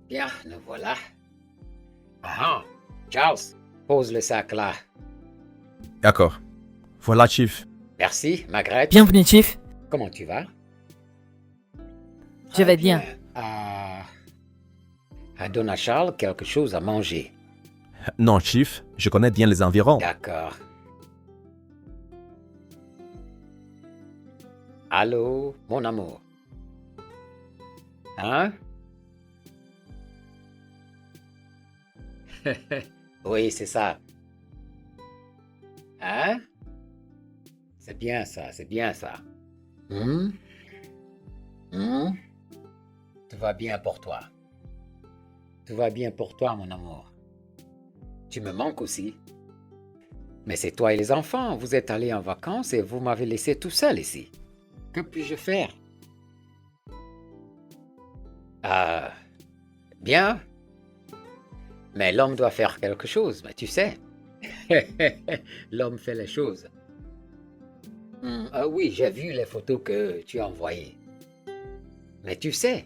Bien, nous voilà. Ah, Charles, pose le sac là. D'accord. Voilà, Chief. Merci, Margaret. Bienvenue, Chief. Comment tu vas? Je vais bien. Donne à Charles quelque chose à manger. Non, Chief, je connais bien les environs. D'accord. Allô, mon amour. Hein? Oui, c'est ça. Hein? C'est bien ça, c'est bien ça. Hum? Hum? Tout va bien pour toi. Tout va bien pour toi, mon amour. Tu me manques aussi. Mais c'est toi et les enfants. Vous êtes allés en vacances et vous m'avez laissé tout seul ici. Que puis-je faire? Bien. Mais l'homme doit faire quelque chose, mais tu sais. L'homme fait les choses. Oui, j'ai vu les photos que tu as envoyées. Mais tu sais,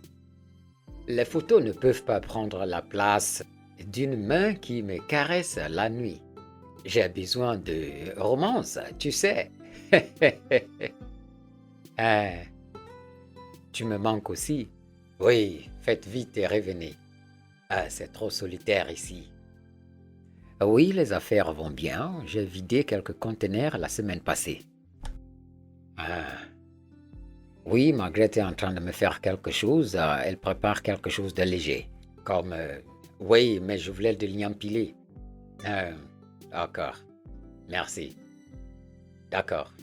les photos ne peuvent pas prendre la place d'une main qui me caresse la nuit. J'ai besoin de romance, tu sais. Tu me manques aussi. Oui, faites vite et revenez. C'est trop solitaire ici. Oui, les affaires vont bien. J'ai vidé quelques conteneurs la semaine passée. Oui, Margaret est en train de me faire quelque chose. Elle prépare quelque chose de léger. Comme... oui, mais je voulais de l'y empiler. D'accord. Merci. D'accord.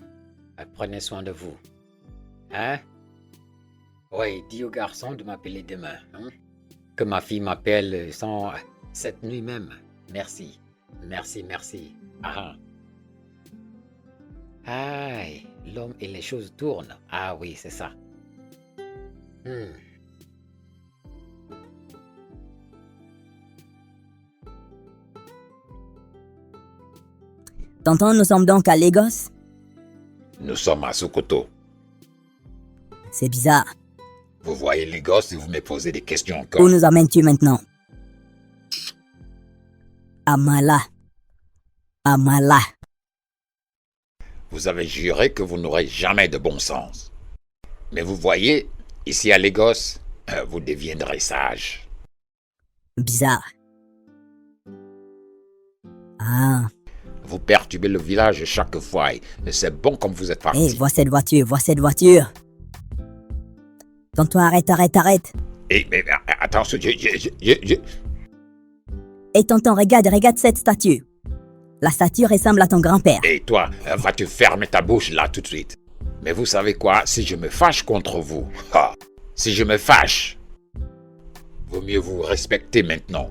Prenez soin de vous. Hein? Oui, dis au garçon de m'appeler demain. Hein? Que ma fille m'appelle cette nuit même. Merci. Merci, merci. Aïe, l'homme et les choses tournent. Ah oui, c'est ça. Tonton, nous sommes donc à Lagos? Nous sommes à Sokoto. C'est bizarre. Vous voyez les gosses et vous me posez des questions encore. Où nous emmènes-tu maintenant? Amala. Amala. Vous avez juré que vous n'aurez jamais de bon sens. Mais vous voyez, ici à Lagos, vous deviendrez sage. Bizarre. Ah. Vous perturbez le village chaque fois et c'est bon comme vous êtes parti. Hé, vois cette voiture. Tonton, arrête. Mais attention, Hé, tonton, regarde cette statue. La statue ressemble à ton grand-père. Et toi, va te fermer ta bouche là tout de suite. Mais vous savez quoi, si je me fâche contre vous, si je me fâche, vaut mieux vous respecter maintenant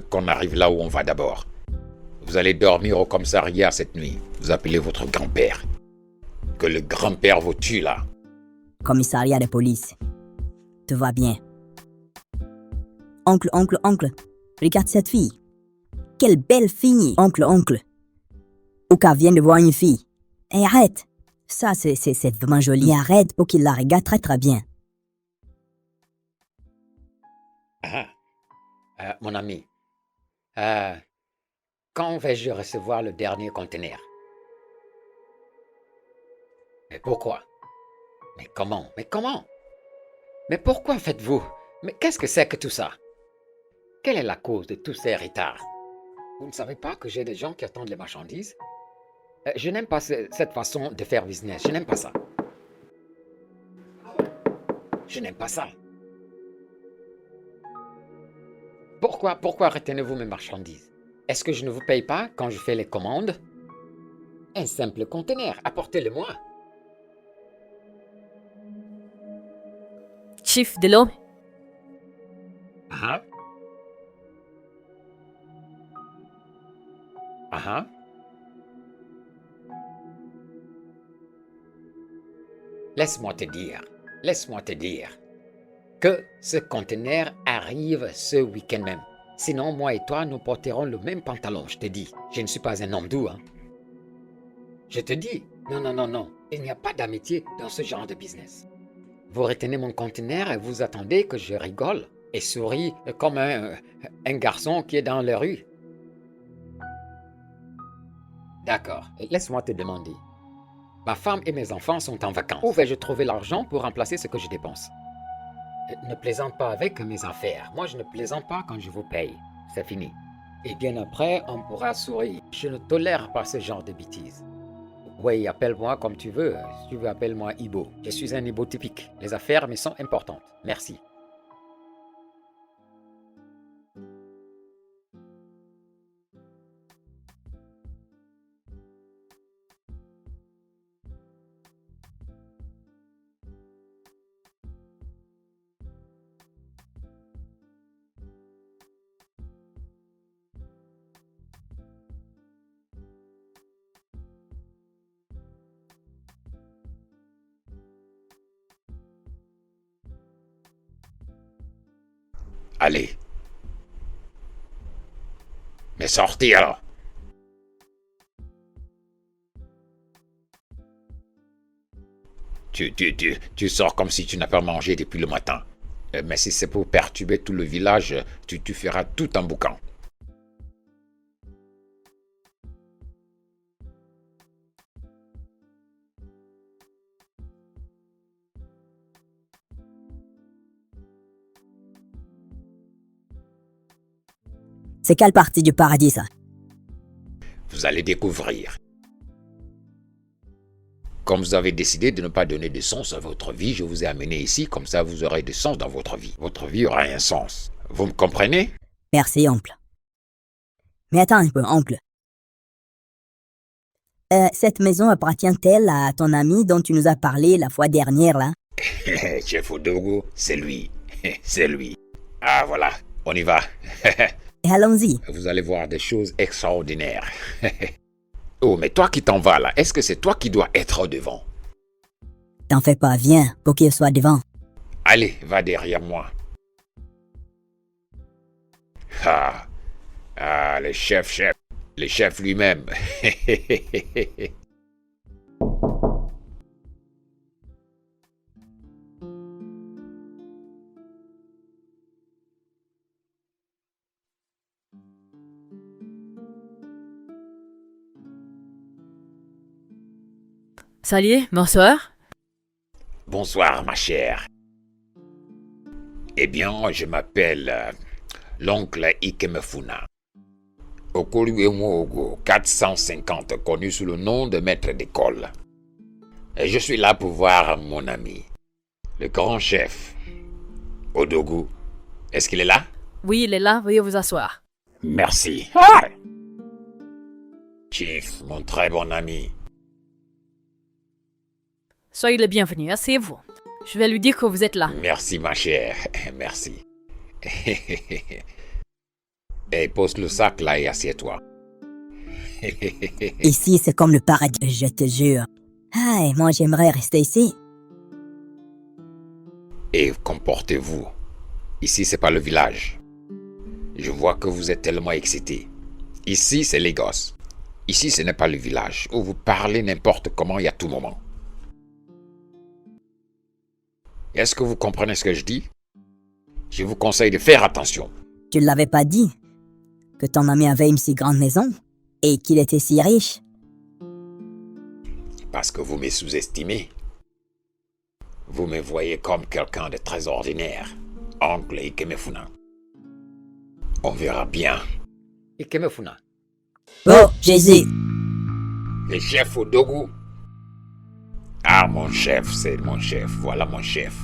qu'on arrive là où on va d'abord. Vous allez dormir au commissariat cette nuit. Vous appelez votre grand-père. Que le grand-père vous tue là. Commissariat de police. Tout va bien. Oncle. Regarde cette fille. Quelle belle fille. Oncle. Ouka vient de voir une fille. Et arrête. Ça, c'est vraiment joli. Arrête pour qu'il la regarde très très bien. Mon ami. Quand vais-je recevoir le dernier conteneur? Mais pourquoi? Mais comment? Mais pourquoi faites-vous? Mais qu'est-ce que c'est que tout ça? Quelle est la cause de tous ces retards? Vous ne savez pas que j'ai des gens qui attendent les marchandises? Je n'aime pas cette façon de faire business. Je n'aime pas ça. Pourquoi retenez-vous mes marchandises? Est-ce que je ne vous paye pas quand je fais les commandes? Un simple conteneur, apportez-le-moi. Chief de l'homme. Laisse-moi te dire que ce conteneur arrive ce week-end même. Sinon, moi et toi, nous porterons le même pantalon, je te dis. Je ne suis pas un homme doux, hein. Je te dis, non. Il n'y a pas d'amitié dans ce genre de business. Vous retenez mon conteneur et vous attendez que je rigole et sourit comme un garçon qui est dans la rue. D'accord, laisse-moi te demander. Ma femme et mes enfants sont en vacances. Où vais-je trouver l'argent pour remplacer ce que je dépense? Ne plaisante pas avec mes affaires. Moi, je ne plaisante pas quand je vous paye. C'est fini. Et bien après, on pourra sourire. Je ne tolère pas ce genre de bêtises. Oui, appelle-moi comme tu veux. Si tu veux, appelle-moi Ibo. Je suis un Ibo typique. Les affaires me sont importantes. Merci. Allez. Mais sortez alors. Tu sors comme si tu n'as pas mangé depuis le matin. Mais si c'est pour perturber tout le village, tu feras tout en boucan. C'est quelle partie du paradis, ça? Vous allez découvrir. Comme vous avez décidé de ne pas donner de sens à votre vie, je vous ai amené ici, comme ça vous aurez du sens dans votre vie. Votre vie aura un sens. Vous me comprenez? Merci, oncle. Mais attends un peu, oncle. Cette maison appartient-elle à ton ami dont tu nous as parlé la fois dernière, là? Chef Odogo, c'est lui. C'est lui. Ah voilà, on y va. Et allons-y. Vous allez voir des choses extraordinaires. Oh, mais toi qui t'en vas là, est-ce que c'est toi qui dois être devant? T'en fais pas, viens, pour qu'il soit devant. Allez, va derrière moi. Ah, le chef. Le chef lui-même. Salut, bonsoir. Bonsoir, ma chère. Eh bien, je m'appelle l'oncle Ikemefuna. Okoluemogo 450, connu sous le nom de maître d'école. Et je suis là pour voir mon ami, le grand chef, Odogu. Est-ce qu'il est là? Oui, il est là, veuillez vous asseoir. Merci. Chief, mon très bon ami. Soyez le bienvenu, asseyez-vous. Je vais lui dire que vous êtes là. Merci, ma chère. Merci. Et pose le sac là et assieds-toi. Ici, c'est comme le paradis, je te jure. Ah, et moi, j'aimerais rester ici. Et comportez-vous. Ici, c'est pas le village. Je vois que vous êtes tellement excité. Ici, c'est Lagos. Ici, ce n'est pas le village où vous parlez n'importe comment et à tout moment. Est-ce que vous comprenez ce que je dis? Je vous conseille de faire attention. Tu ne l'avais pas dit que ton ami avait une si grande maison et qu'il était si riche. Parce que vous me sous-estimez. Vous me voyez comme quelqu'un de très ordinaire. Oncle Ikemefuna. On verra bien. Ikemefuna. Oh, Jésus! Le chef Odogu. Ah, mon chef, c'est mon chef. Voilà mon chef.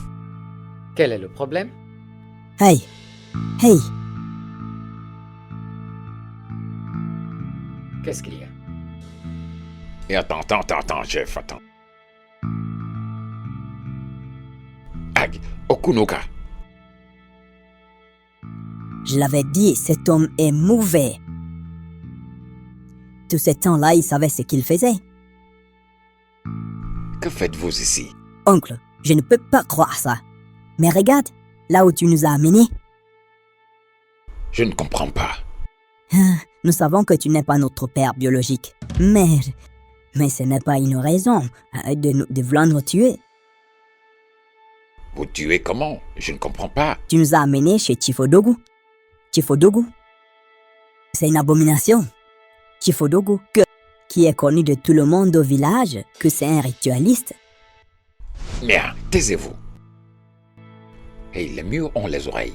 Quel est le problème? Hey! Hey! Qu'est-ce qu'il y a? Et attends, chef, attends. Ag, Okunoka. Je l'avais dit, cet homme est mauvais. Tout ce temps-là, il savait ce qu'il faisait. Que faites-vous ici? Oncle, je ne peux pas croire ça. Mais regarde, là où tu nous as amenés. Je ne comprends pas. Nous savons que tu n'es pas notre père biologique. Mais ce n'est pas une raison de vouloir nous tuer. Vous tuez comment? Je ne comprends pas. Tu nous as amenés chez Chifodogu. Chifodogu, c'est une abomination. Chifodogu, qui est connu de tout le monde au village, que c'est un ritualiste. Merde, taisez-vous. Et les murs ont les oreilles.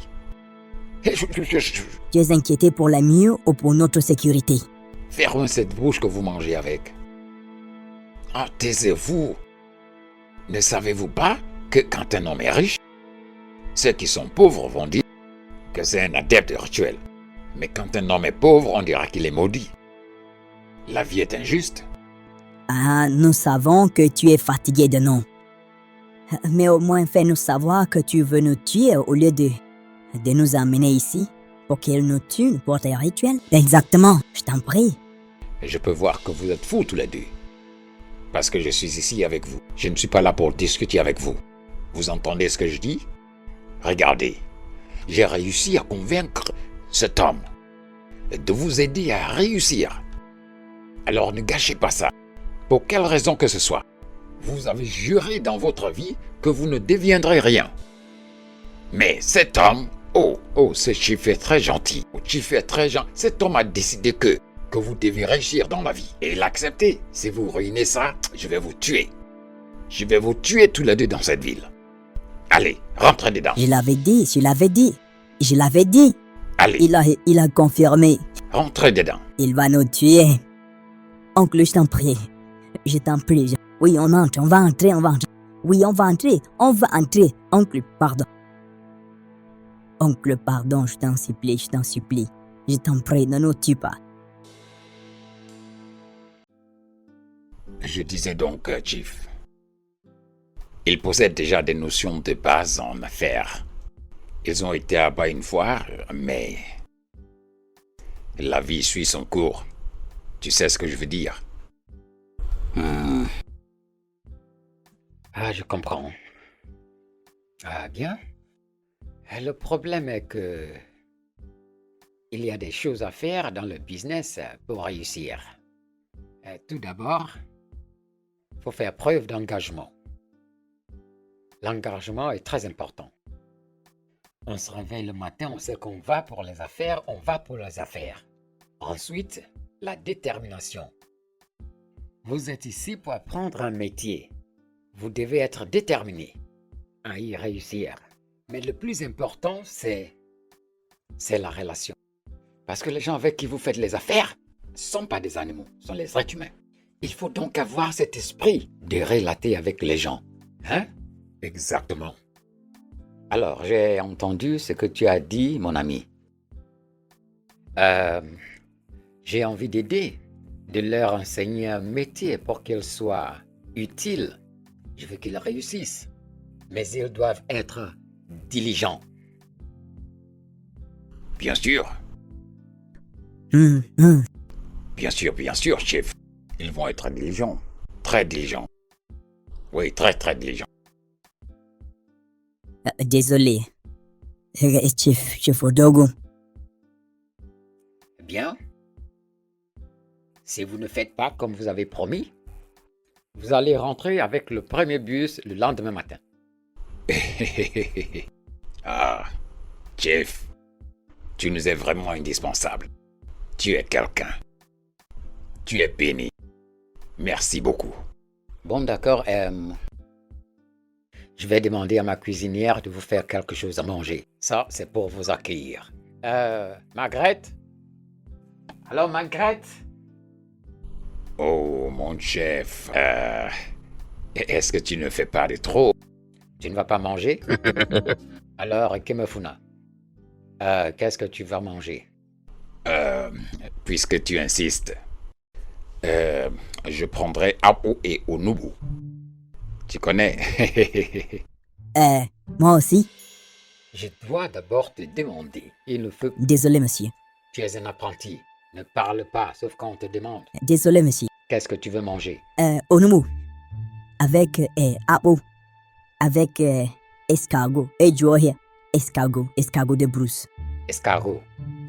Tu es inquiété pour la mieux ou pour notre sécurité? Fermez cette bouche que vous mangez avec. Ah, taisez-vous. Ne savez-vous pas que quand un homme est riche, ceux qui sont pauvres vont dire que c'est un adepte rituel. Mais quand un homme est pauvre, on dira qu'il est maudit. La vie est injuste. Ah, nous savons que tu es fatigué de nous. Mais au moins fais-nous savoir que tu veux nous tuer au lieu de nous emmener ici pour qu'il nous tue pour tes rituels. Exactement, je t'en prie. Et je peux voir que vous êtes fous tous les deux. Parce que je suis ici avec vous. Je ne suis pas là pour discuter avec vous. Vous entendez ce que je dis? Regardez, j'ai réussi à convaincre cet homme de vous aider à réussir. Alors ne gâchez pas ça. Pour quelle raison que ce soit. Vous avez juré dans votre vie que vous ne deviendrez rien. Mais cet homme, ce chief est très gentil. Chief est très gentil. Cet homme a décidé que vous devez réussir dans la vie. Et l'accepter. Si vous ruinez ça, je vais vous tuer. Je vais vous tuer tous les deux dans cette ville. Allez, rentrez dedans. Je l'avais dit. Allez, Il a confirmé. rentrez dedans. Il va nous tuer. Oncle, je t'en prie. Oui, on va entrer. Oui, on va entrer. Oncle, pardon. Oncle, pardon, je t'en supplie. Je t'en prie, ne nous tue pas. Je disais donc, Chief, ils possèdent déjà des notions de base en affaires. Ils ont été à bas une fois, mais la vie suit son cours. Tu sais ce que je veux dire? Ah, je comprends. Ah, bien. Le problème est que il y a des choses à faire dans le business pour réussir. Tout d'abord, il faut faire preuve d'engagement. L'engagement est très important. On se réveille le matin, on sait qu'on va pour les affaires, on va pour les affaires. Ensuite, la détermination. Vous êtes ici pour apprendre un métier. Vous devez être déterminé à y réussir. Mais le plus important, c'est la relation. Parce que les gens avec qui vous faites les affaires ne sont pas des animaux, ce sont les êtres humains. Il faut donc avoir cet esprit de relater avec les gens. Hein? Exactement. Alors, j'ai entendu ce que tu as dit, mon ami. J'ai envie d'aider, de leur enseigner un métier pour qu'ils soient utiles. Je veux qu'ils réussissent. Mais ils doivent être diligents. Bien sûr. Bien sûr, chef. Ils vont être diligents. Très diligents. Oui, très, très diligents. Désolé. Chief Odogo. Bien. Si vous ne faites pas comme vous avez promis, vous allez rentrer avec le premier bus le lendemain matin. Ah, Jeff, tu nous es vraiment indispensable. Tu es quelqu'un. Tu es béni. Merci beaucoup. Bon, d'accord. Je vais demander à ma cuisinière de vous faire quelque chose à manger. Ça, c'est pour vous accueillir. Margaret? Alors, Margaret? Oh, mon chef. Est-ce que tu ne fais pas de trop? Tu ne vas pas manger? Alors, Kemefuna, qu'est-ce que tu vas manger? Puisque tu insistes, je prendrai Apo et Onubu. Tu connais? Moi aussi. Je dois d'abord te demander. Il ne faut... Désolé, monsieur. Tu es un apprenti. Ne parle pas, sauf quand on te demande. Désolé, monsieur. Qu'est-ce que tu veux manger? Onumu. Avec Apo. Avec escargot. Et Joya. Escargot. Escargot de Bruce. Escargot.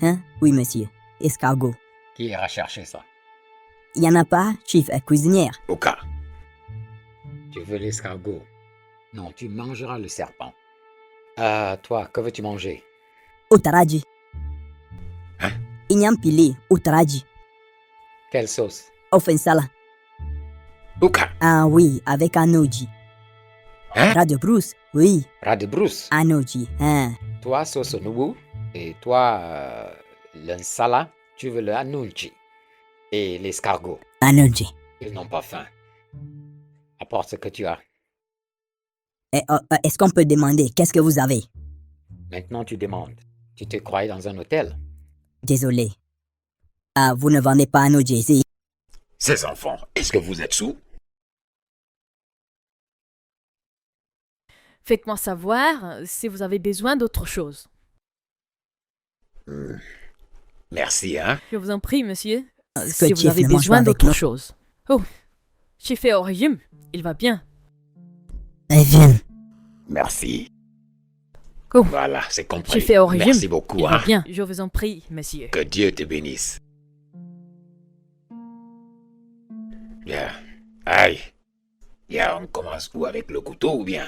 Hein? Oui, monsieur. Escargot. Qui ira chercher ça? Il n'y en a pas, chef cuisinière. Oka. Tu veux l'escargot? Non, tu mangeras le serpent. Toi, que veux-tu manger? Utaraji. Hein? Inyampili, Utaraji. Quelle sauce? Offensala. Uka. Ah oui, avec Anoji. Hein? Radio Bruce, oui, Radebrousse. Anoji. Hein. Toi, sauce nougou. Et toi, l'insala, tu veux le anunchi. Et l'escargot. Anoji. Ils n'ont pas faim. Apporte ce que tu as. Est-ce qu'on peut demander qu'est-ce que vous avez? Maintenant, tu demandes. Tu te croyais dans un hôtel? Désolé. Ah, vous ne vendez pas Anoji ici? Ces enfants, est-ce que vous êtes sous? Faites-moi savoir si vous avez besoin d'autre chose. Merci, hein? Je vous en prie, monsieur. Que Si vous Chief avez ne mange pas besoin avec d'autre nous. chose. Oh, Chief est au régime. Il va bien. Viens. Merci. Oh, Voilà, c'est compris. Chief est au régime. Merci beaucoup, Il hein? va bien. Je vous en prie, monsieur. Que Dieu te bénisse. Bien. Aïe. Bien, on commence où, avec le couteau ou bien?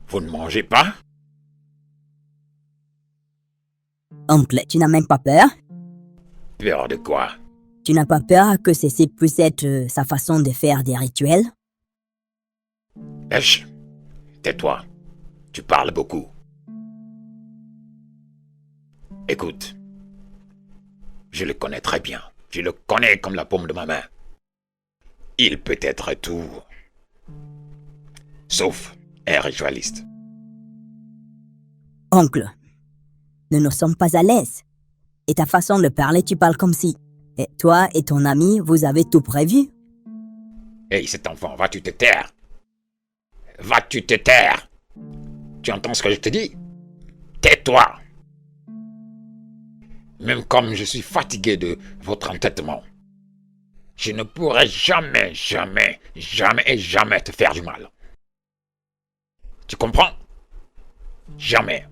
Vous ne mangez pas? Oncle, tu n'as même pas peur? Peur de quoi? Tu n'as pas peur que ceci puisse être sa façon de faire des rituels? Chut. Tais-toi. Tu parles beaucoup. Écoute. Je le connais très bien. Je le connais comme la paume de ma main. Il peut être tout. Sauf un ritualiste. Oncle, nous ne sommes pas à l'aise. Et ta façon de parler, tu parles comme si... Et toi et ton ami, vous avez tout prévu? Hey, cet enfant, vas-tu te taire? Vas-tu te taire? Tu entends ce que je te dis? Tais-toi! Même comme je suis fatigué de votre entêtement, je ne pourrai jamais, jamais, jamais et jamais te faire du mal. Tu comprends? Jamais.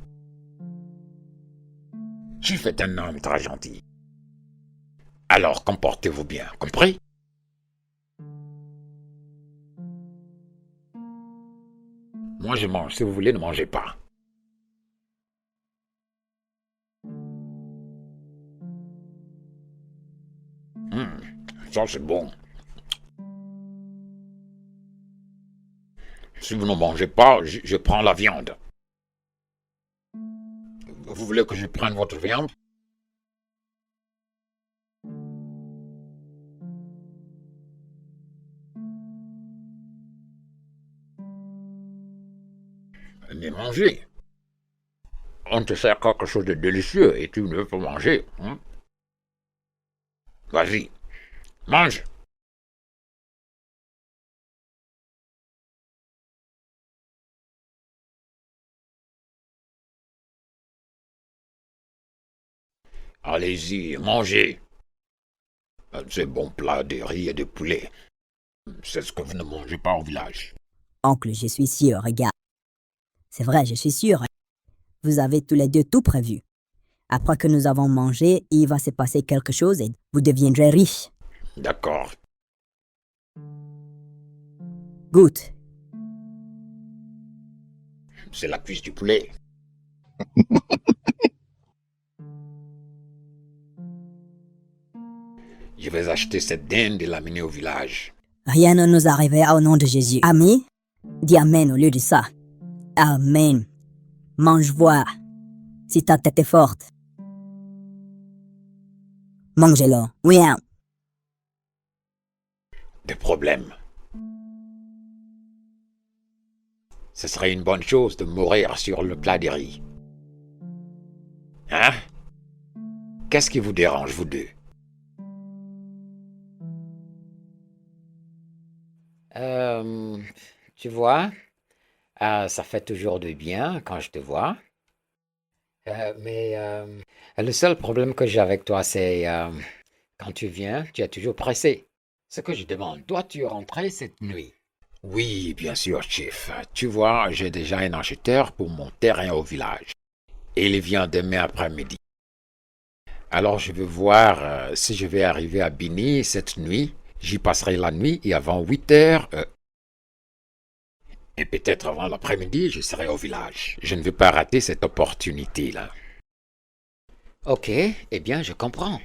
Tu fais un homme très gentil. Alors comportez-vous bien, compris? Moi je mange, si vous voulez, ne mangez pas. Ça c'est bon. Si vous ne mangez pas, je prends la viande. Vous voulez que je prenne votre viande? Mais mangez. On te sert quelque chose de délicieux et tu ne veux pas manger. Hein? Vas-y, mange. Allez-y, mangez. Ces bons plats de riz et de poulet. C'est ce que vous ne mangez pas au village. Oncle, je suis sûr, regarde. C'est vrai, je suis sûr. Vous avez tous les deux tout prévu. Après que nous avons mangé, il va se passer quelque chose et vous deviendrez riche. D'accord. Goûte. C'est la cuisse du poulet. Je vais acheter cette dinde et l'amener au village. Rien ne nous arrivera au nom de Jésus. Amen. Dis Amen au lieu de ça. Amen. Mange voir. Si ta tête est forte. Mangez-le. Oui, hein. Des problèmes. Ce serait une bonne chose de mourir sur le plat des riz. Hein? Qu'est-ce qui vous dérange, vous deux? Tu vois, ça fait toujours du bien quand je te vois. Mais le seul problème que j'ai avec toi, c'est quand tu viens, tu es toujours pressé. Ce que je demande, dois-tu rentrer cette nuit? Oui, bien sûr, Chief. Tu vois, j'ai déjà un acheteur pour mon terrain au village. Et il vient demain après-midi. Alors je veux voir si je vais arriver à Bini cette nuit. J'y passerai la nuit et avant 8 heures, et peut-être avant l'après-midi, je serai au village. Je ne veux pas rater cette opportunité-là. Ok, eh bien, je comprends.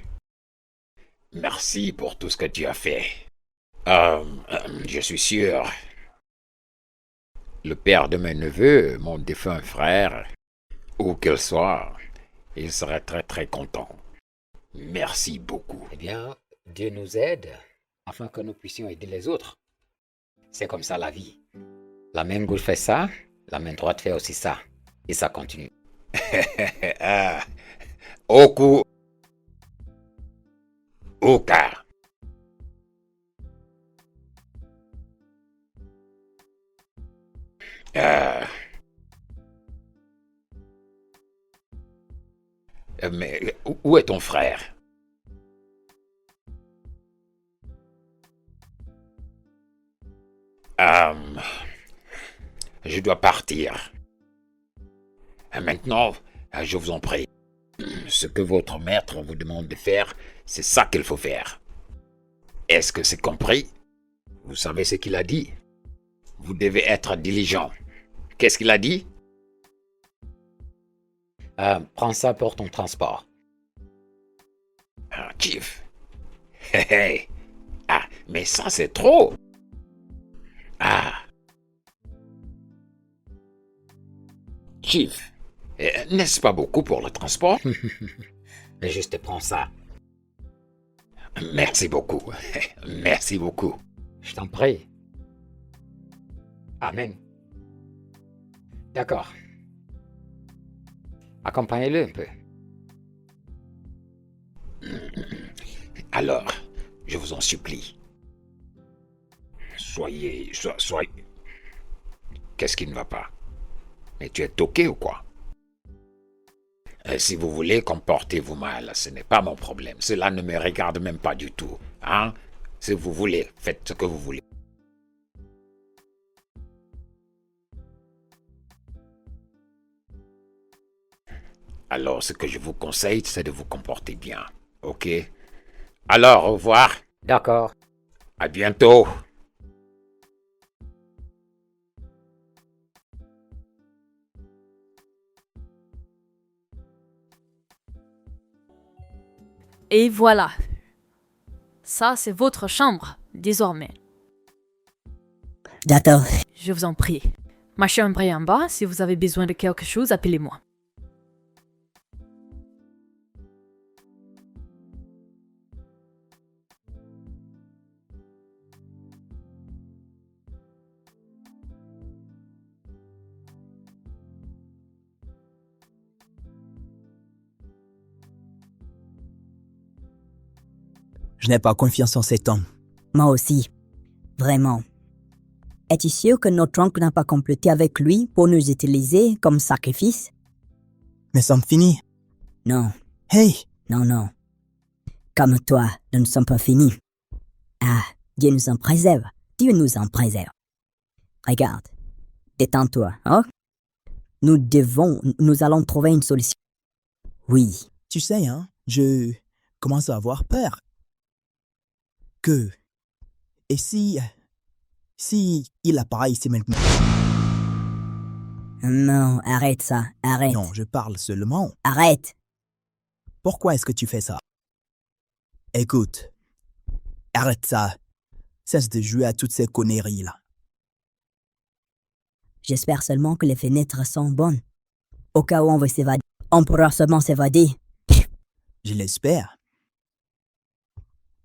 Merci pour tout ce que tu as fait. Je suis sûr. Le père de mes neveux, mon défunt frère, où qu'il soit, il serait très très content. Merci beaucoup. Eh bien, Dieu nous aide afin que nous puissions aider les autres. C'est comme ça la vie. La main gauche fait ça, la main droite fait aussi ça. Et ça continue. Ah, Oku Oka. Euh, mais où est ton frère? Euh, je dois partir. Maintenant, je vous en prie. Ce que votre maître vous demande de faire, c'est ça qu'il faut faire. Est-ce que c'est compris? Vous savez ce qu'il a dit? Vous devez être diligent. Qu'est-ce qu'il a dit? Prends ça pour ton transport. Ah, Chief. Hé hé. Ah, mais ça c'est trop. Ah. Chief. N'est-ce pas beaucoup pour le transport? Mais juste prends ça. Merci beaucoup. Merci beaucoup. Je t'en prie. Amen. D'accord. Accompagnez-le un peu. Alors, je vous en supplie. Soyez... Qu'est-ce qui ne va pas? Mais tu es toqué ou quoi? Si vous voulez comportez-vous mal, ce n'est pas mon problème. Cela ne me regarde même pas du tout. Hein? Si vous voulez, faites ce que vous voulez. Alors, ce que je vous conseille, c'est de vous comporter bien. Ok? Alors, au revoir. D'accord. À bientôt. Et voilà. Ça, c'est votre chambre, désormais. D'accord. Je vous en prie. Ma chambre est en bas. Si vous avez besoin de quelque chose, appelez-moi. Je n'ai pas confiance en cet homme. Moi aussi. Vraiment. Es-tu sûr que notre oncle n'a pas comploté avec lui pour nous utiliser comme sacrifice? Mais sommes finis. Non, Hey, non, non. Comme toi, nous ne sommes pas finis. Ah, Dieu nous en préserve. Dieu nous en préserve. Regarde. Détends-toi, hein? Nous allons trouver une solution. Oui, tu sais, hein, je commence à avoir peur. Et si il apparaît ici maintenant? non, arrête ça, arrête. Non, je parle seulement. Arrête. Pourquoi est-ce que tu fais ça? Écoute, arrête ça. Cesse de jouer à toutes ces conneries-là. J'espère seulement que les fenêtres sont bonnes. Au cas où on veut s'évader, on pourra seulement s'évader. Je l'espère.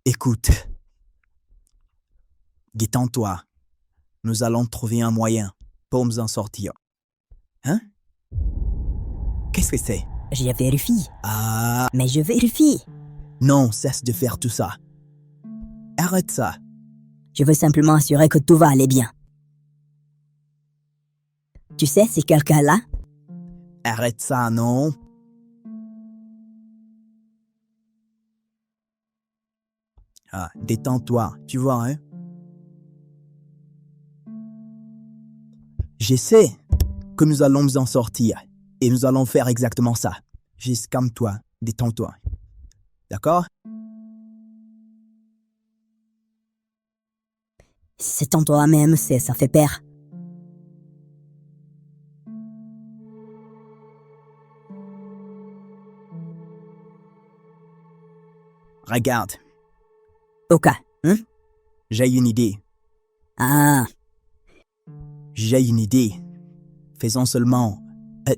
Écoute, détends-toi. Nous allons trouver un moyen pour nous en sortir. Hein? Qu'est-ce que c'est? Je vérifie. Ah, Mais je vérifie. non, cesse de faire tout ça. Arrête ça. Je veux simplement assurer que tout va aller bien. Tu sais, c'est quelqu'un là? Arrête ça, non? Ah, détends-toi, tu vois, hein? Je sais que nous allons nous en sortir. Et nous allons faire exactement ça. Juste calme-toi, détends-toi. D'accord? C'est en toi-même, ça fait peur. Regarde, Ok. Hein? j'ai une idée. Ah, J'ai une idée. Faisons seulement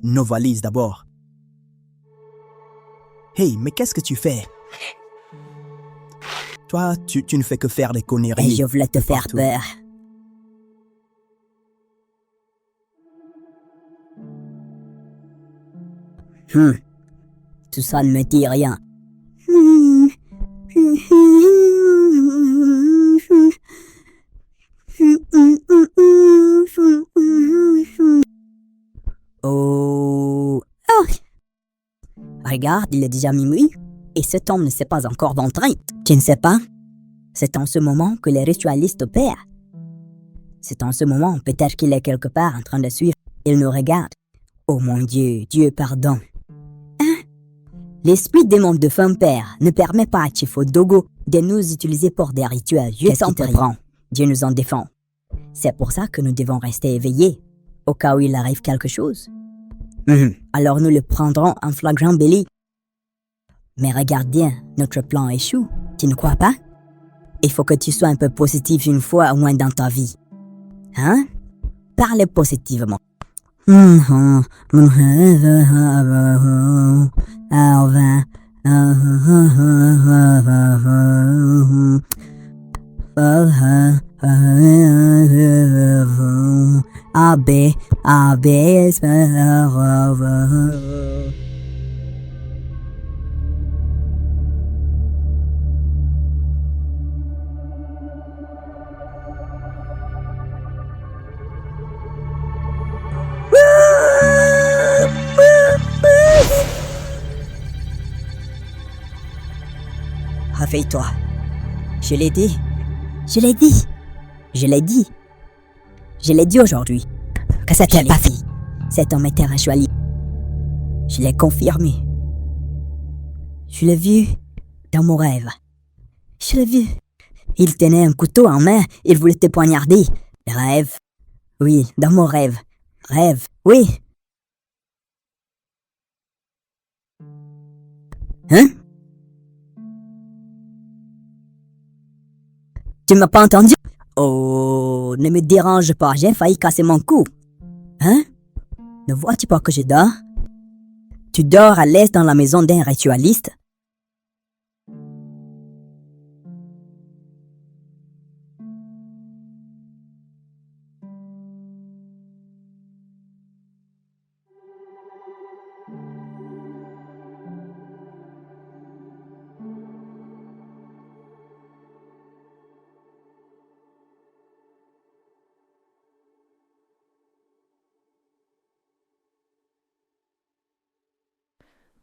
nos valises d'abord. Hey, mais qu'est-ce que tu fais? Toi, tu ne fais que faire des et conneries. je voulais te faire partout. peur. Tout ça ne me dit rien. Oh. Oh. Regarde, il est déjà minuit et cet homme ne s'est pas encore dans le train. Tu ne sais pas? C'est en ce moment que les ritualistes opèrent. C'est en ce moment, peut-être qu'il est quelque part en train de suivre. Il nous regarde. Oh mon Dieu, Dieu pardon. Hein? L'esprit démon de Fumper ne permet pas à Chifodogo de nous utiliser pour des rituels. Je t'en prends. Dieu nous en défend. C'est pour ça que nous devons rester éveillés, au cas où il arrive quelque chose. Alors nous le prendrons en flagrant délit. Mais regarde bien, notre plan échoue. Tu ne crois pas? Il faut que tu sois un peu positif une fois au moins dans ta vie. Hein? Parle positivement. Réveille-toi. Je l'ai dit. Je l'ai dit. Je l'ai dit. Je l'ai dit aujourd'hui. Que ça t'est pas fait. Cet homme était ritualiste. Je l'ai confirmé. Je l'ai vu dans mon rêve. Je l'ai vu. Il tenait un couteau en main. Il voulait te poignarder. Rêve. Oui, dans mon rêve. Rêve. Oui. Hein? Tu m'as pas entendu? Oh, ne me dérange pas, j'ai failli casser mon cou. Hein? Ne vois-tu pas que je dors? Tu dors à l'aise dans la maison d'un ritualiste?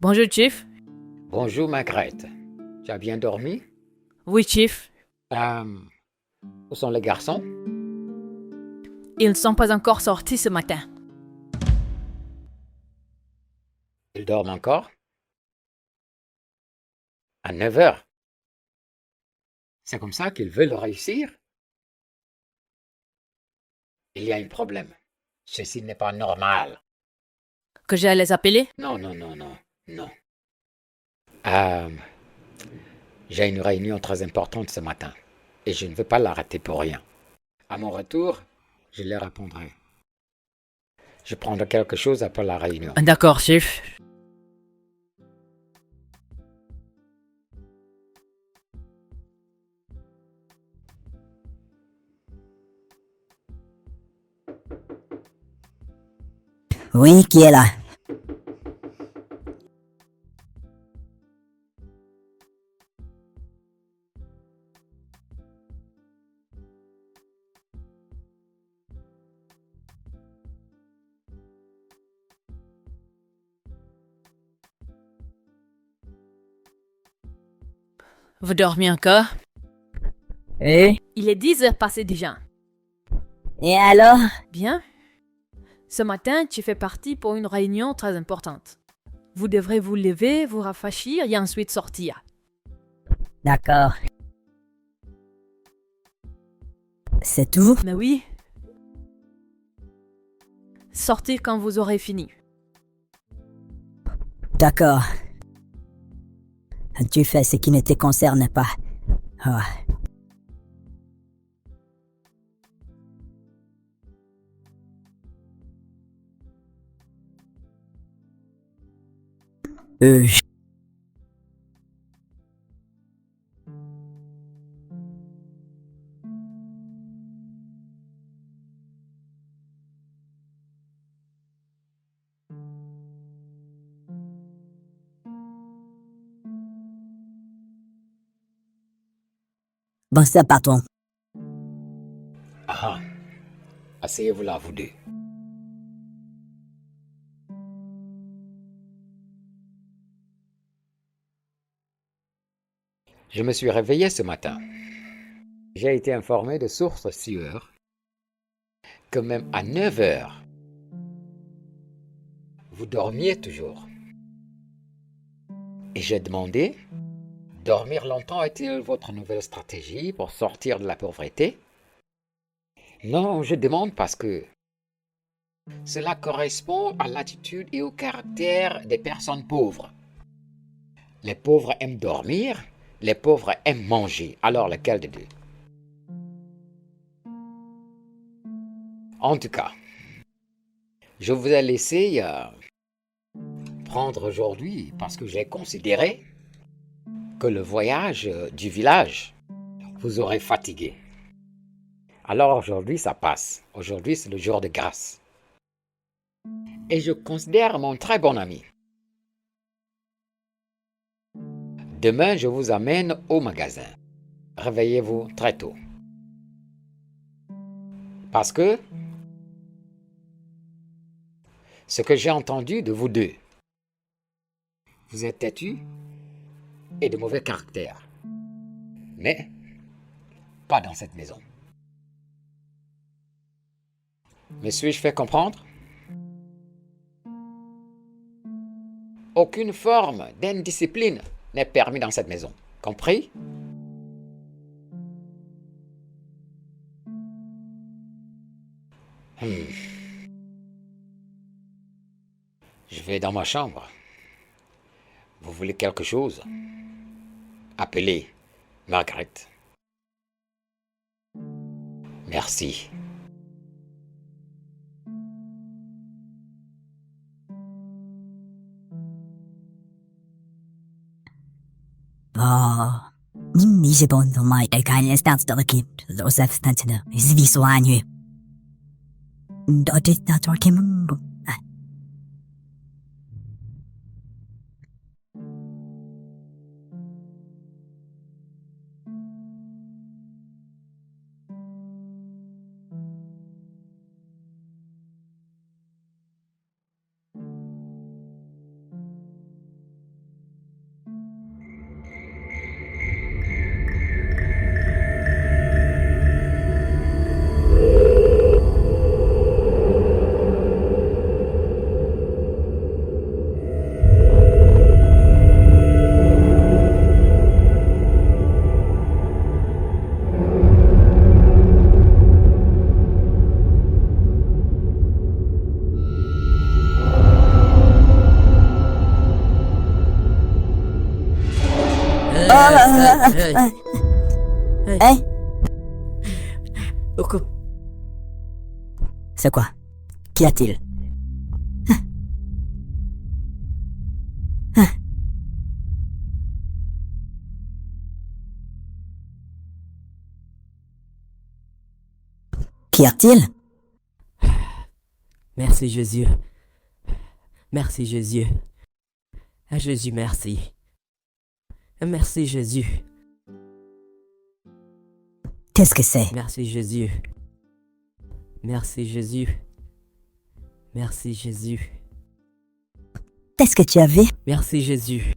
Bonjour, Chief. Bonjour, Margaret. Tu as bien dormi? Oui, Chief. Où sont les garçons? Ils ne sont pas encore sortis ce matin. Ils dorment encore? À 9 heures. C'est comme ça qu'ils veulent réussir? Il y a un problème. Ceci n'est pas normal. Que j'aille les appeler? Non. J'ai une réunion très importante ce matin et je ne veux pas la rater pour rien. À mon retour, je les répondrai. Je prendrai quelque chose après la réunion. D'accord, Chief. Oui, qui est là? Vous dormez encore? Et? Il est 10 heures passées déjà. Et alors? Bien. Ce matin, tu fais partie pour une réunion très importante. Vous devrez vous lever, vous rafraîchir et ensuite sortir. D'accord. C'est tout? Mais oui. Sortez quand vous aurez fini. D'accord. Tu fais ce qui ne te concerne pas. Ah. Je- Bonsoir, patron. Ah, asseyez-vous là, vous deux. Je me suis réveillé ce matin. J'ai été informé de sources sûres que même à 9 heures, vous dormiez toujours. Et j'ai demandé, dormir longtemps est-il votre nouvelle stratégie pour sortir de la pauvreté? Non, je demande parce que cela correspond à l'attitude et au caractère des personnes pauvres. Les pauvres aiment dormir, les pauvres aiment manger. Alors lequel des deux? En tout cas, je vous ai laissé prendre aujourd'hui parce que j'ai considéré que le voyage du village vous aurait fatigué. Alors aujourd'hui, ça passe. Aujourd'hui, c'est le jour de grâce. Et je considère mon très bon ami. Demain, je vous amène au magasin. Réveillez-vous très tôt. Parce que ce que j'ai entendu de vous deux, vous êtes têtus et de mauvais caractère. Mais pas dans cette maison. Me suis-je fait comprendre? Aucune forme d'indiscipline n'est permise dans cette maison. Compris? Je vais dans ma chambre. Vous voulez quelque chose? Appelez Margaret. Merci. Ni je bon for meg. Jeg kan statsdørken. Og selvstændighed. Vi så han jo. Og det der tror jeg må. Hein? Oko, C'est quoi? Qu'y a-t-il? Qu'y a-t-il? merci Jésus. Merci Jésus. Ah Jésus, merci. Merci Jésus. Qu'est-ce que c'est? Merci Jésus. Merci Jésus. Merci Jésus. Qu'est-ce que tu as vu? Merci Jésus.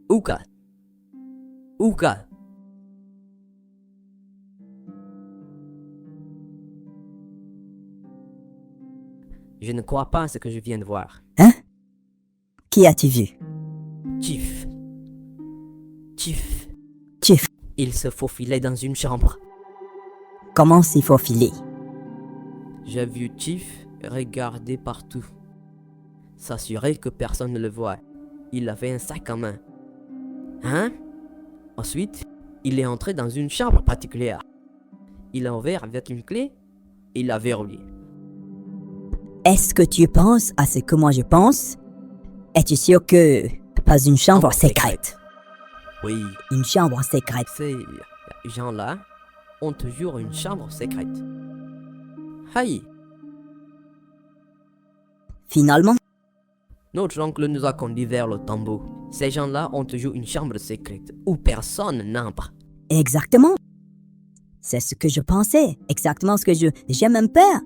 Uka. Uka. Je ne crois pas à ce que je viens de voir. Hein? Qui as-tu vu? Chief. Chief. Chief, Il se faufilait dans une chambre. comment s'y faufiler? J'ai vu Chief regarder partout. S'assurer que personne ne le voit. Il avait un sac en main. Hein? Ensuite, il est entré dans une chambre particulière. Il a ouvert avec une clé et il l'a verrouillé. Est-ce que tu penses à ce que moi je pense? Es-tu sûr que pas une chambre secrète? Oui, Une chambre secrète. ces gens-là ont toujours une chambre secrète. Aïe, Finalement, notre oncle nous a conduits vers le tombeau. Ces gens-là ont toujours une chambre secrète où personne n'entre. exactement. C'est ce que je pensais. Exactement ce que j'ai même peur.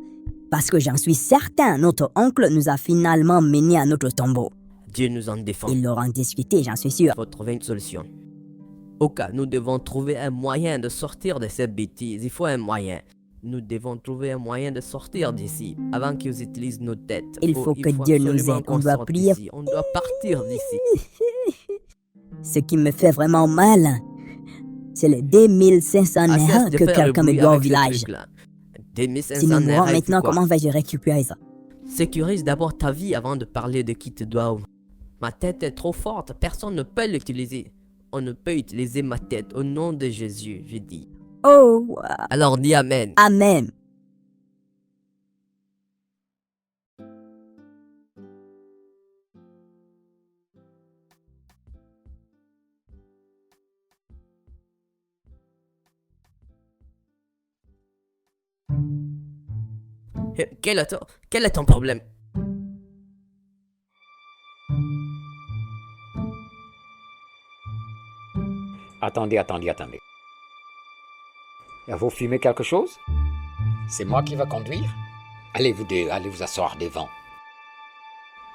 Parce que j'en suis certain, notre oncle nous a finalement menés à notre tombeau. Dieu nous en défend. Ils l'auront discuté, j'en suis sûr. Il faut trouver une solution. Au cas, nous devons trouver un moyen de sortir de cette bêtise. Il faut un moyen. Nous devons trouver un moyen de sortir d'ici avant qu'ils utilisent nos têtes. Il faut que Dieu nous absolument aide. qu'on On doit sorte prier. d'ici. On doit partir d'ici. Ce qui me fait vraiment mal, c'est les 2500 Ah, cesse nerfs de que faire quelqu'un le me bruit doit au avec ce village. truc-là. 2500 Si nous mourons nerfs, maintenant, c'est quoi? comment vais-je récupérer ça? Sécurise d'abord ta vie avant de parler de qui te doit. Ma tête est trop forte, personne ne peut l'utiliser. On ne peut utiliser ma tête au nom de Jésus, je dis. Oh, Alors dis Amen. amen. Quel est ton problème? Attendez. Vous fumez quelque chose? C'est moi qui vais conduire? Allez vous deux, allez vous asseoir devant.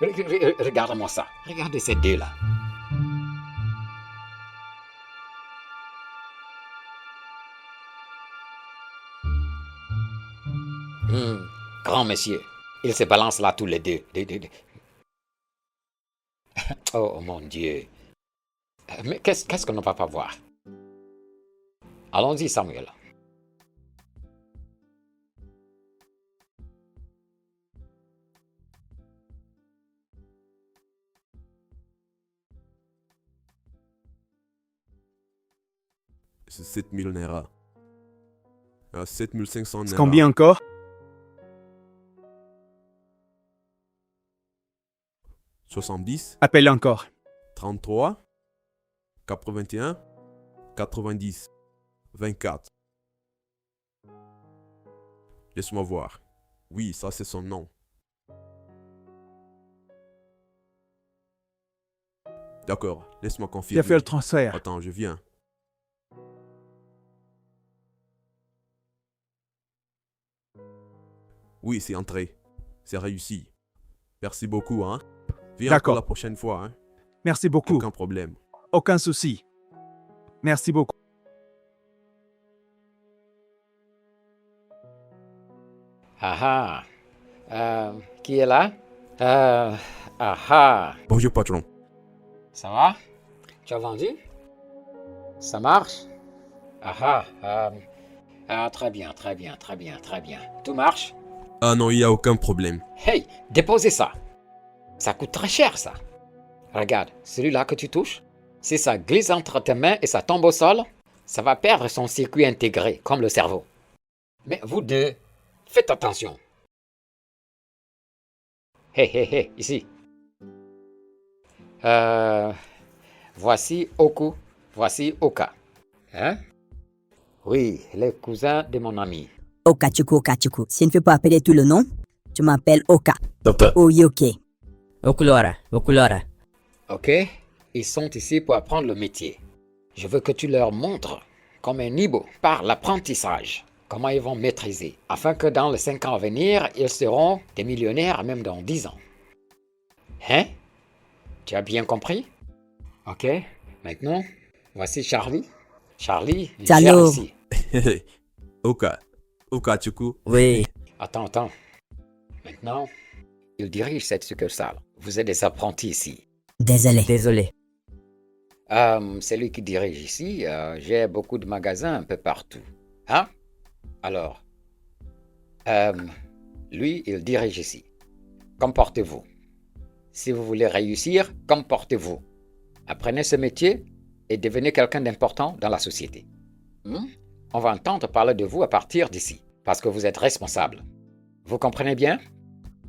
Regarde-moi ça. Regardez ces deux-là. Grand monsieur, ils se balancent là tous les deux. Oh mon Dieu. Mais qu'est-ce qu'on ne va pas voir? Allons-y, Samuel. C'est 7000 Naira. 7500 C'est Naira. combien encore? 70, Appelle encore. 33, 81, 90, 24. Laisse-moi voir. Oui, ça c'est son nom. D'accord, laisse-moi J'ai confirmer. fait le transfert. Attends, je viens. Oui, c'est entré. C'est réussi. Merci beaucoup, hein. Viens D'accord. encore la prochaine fois, hein. Merci beaucoup. Aucun problème. Aucun souci. Merci beaucoup. Ah ah. Qui est là? Ah ah. Bonjour, patron. Ça va? Tu as vendu? Ça marche? Ah ah. Très bien. Tout marche? Ah non, il n'y a aucun problème. Hey, déposez ça. Ça coûte très cher, ça. Regarde, celui-là que tu touches, si ça glisse entre tes mains et ça tombe au sol, ça va perdre son circuit intégré, comme le cerveau. Mais vous deux, faites attention. Hey, ici. Voici Oku, voici Oka. Hein? Oui, les cousins de mon ami. Okachuku, Okachuku. Si tu ne veux pas appeler tout le nom, tu m'appelles Oka. Docteur, Oyoke. Okulora, Okulora. Ok? Ils sont ici pour apprendre le métier. Je veux que tu leur montres, comme un Ibo, par l'apprentissage, comment ils vont maîtriser, afin que dans les 5 ans à venir, ils seront des millionnaires, même dans 10 ans. Hein? Tu as bien compris? Ok, maintenant, voici Charlie. Charlie, il gère Ciao. ici. Oka. Okachuku. Oui, Attends. Maintenant, il dirige cette succursale. Vous êtes des apprentis ici. Désolé. désolé. C'est lui qui dirige ici. J'ai beaucoup de magasins un peu partout. Hein? Alors, lui, il dirige ici. Comportez-vous. Si vous voulez réussir, comportez-vous. Apprenez ce métier et devenez quelqu'un d'important dans la société. On va entendre parler de vous à partir d'ici, parce que vous êtes responsable. Vous comprenez bien?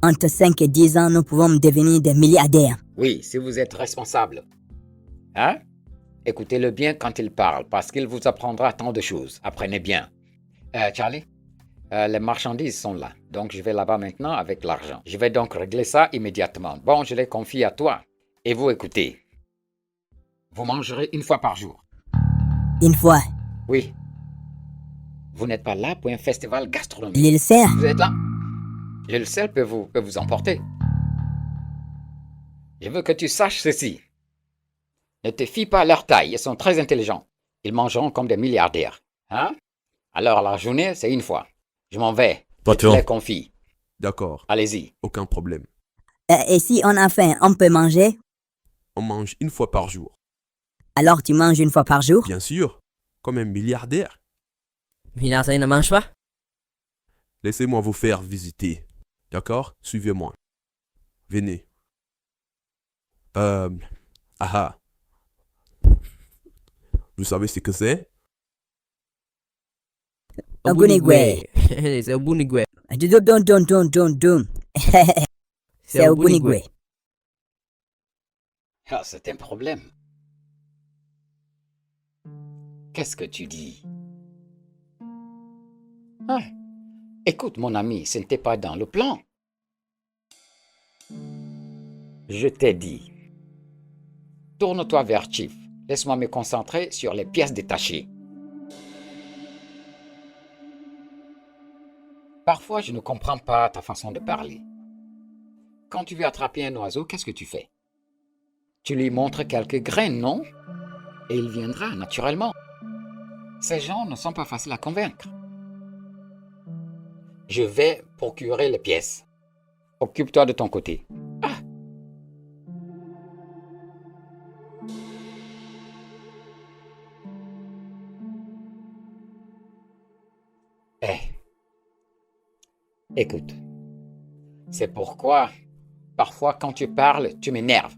Entre 5 et 10 ans, nous pouvons devenir des milliardaires. Oui, si vous êtes responsable. Hein? Écoutez-le bien quand il parle, parce qu'il vous apprendra tant de choses. Apprenez bien. Charlie, les marchandises sont là, donc je vais là-bas maintenant avec l'argent. Je vais donc régler ça immédiatement. Bon, je les confie à toi. Et vous écoutez. Vous mangerez une fois par jour. Une fois, Oui. Vous n'êtes pas là pour un festival gastronomique. l'île sert. Vous êtes là. Le sel peut vous emporter. Je veux que tu saches ceci. Ne te fie pas à leur taille, ils sont très intelligents. Ils mangeront comme des milliardaires. Hein? Alors la journée, c'est une fois. Je m'en vais. Je te Patron. les confie. D'accord. Allez-y. Aucun problème. Et si on a faim, on peut manger? On mange une fois par jour. Alors tu manges une fois par jour? Bien sûr. Comme un milliardaire. Minasan ne mange pas? Laissez-moi vous faire visiter. D'accord? Suivez-moi. Venez. Ah. Vous savez ce que c'est? Obunigwe. C'est Obunigwe. Dum. C'est Obunigwe. Ah, c'est un problème. Qu'est-ce que tu dis? Ah, écoute, mon ami, ce n'était pas dans le plan. Je t'ai dit. Tourne-toi vers Chief. Laisse-moi me concentrer sur les pièces détachées. Parfois, je ne comprends pas ta façon de parler. Quand tu veux attraper un oiseau, qu'est-ce que tu fais? Tu lui montres quelques graines, non? Et il viendra naturellement. Ces gens ne sont pas faciles à convaincre. Je vais procurer les pièces. Occupe-toi de ton côté. Ah! Écoute. C'est pourquoi, parfois, quand tu parles, tu m'énerves.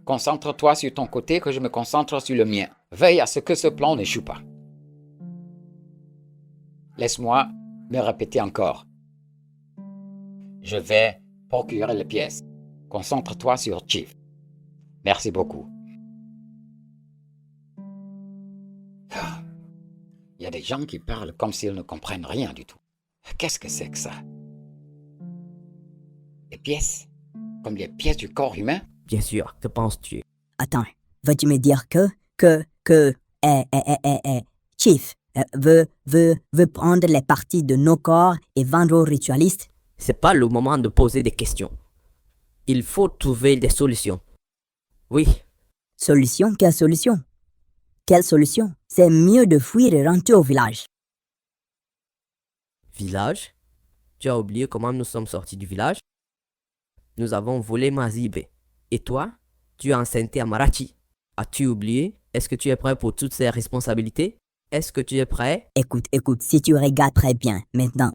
Concentre-toi sur ton côté que je me concentre sur le mien. Veille à ce que ce plan n'échoue pas. Laisse-moi me répéter encore. Je vais procurer les pièces. Concentre-toi sur Chief. Merci beaucoup. Il y a des gens qui parlent comme s'ils ne comprennent rien du tout. Qu'est-ce que c'est que ça? Des pièces? Comme les pièces du corps humain? Bien sûr, que penses-tu? Attends, veux-tu me dire que Chief veut prendre les parties de nos corps et vendre aux ritualistes? C'est pas le moment de poser des questions. Il faut trouver des solutions. Oui, Solution? Quelle solution? Quelle solution? C'est mieux de fuir et rentrer au village. village. Tu as oublié comment nous sommes sortis du village? Nous avons volé Mazibe. Et toi, tu as enceinté Amarachi. As-tu oublié? Est-ce que tu es prêt pour toutes ces responsabilités? Est-ce que tu es prêt? Écoute, si tu regardes très bien, maintenant,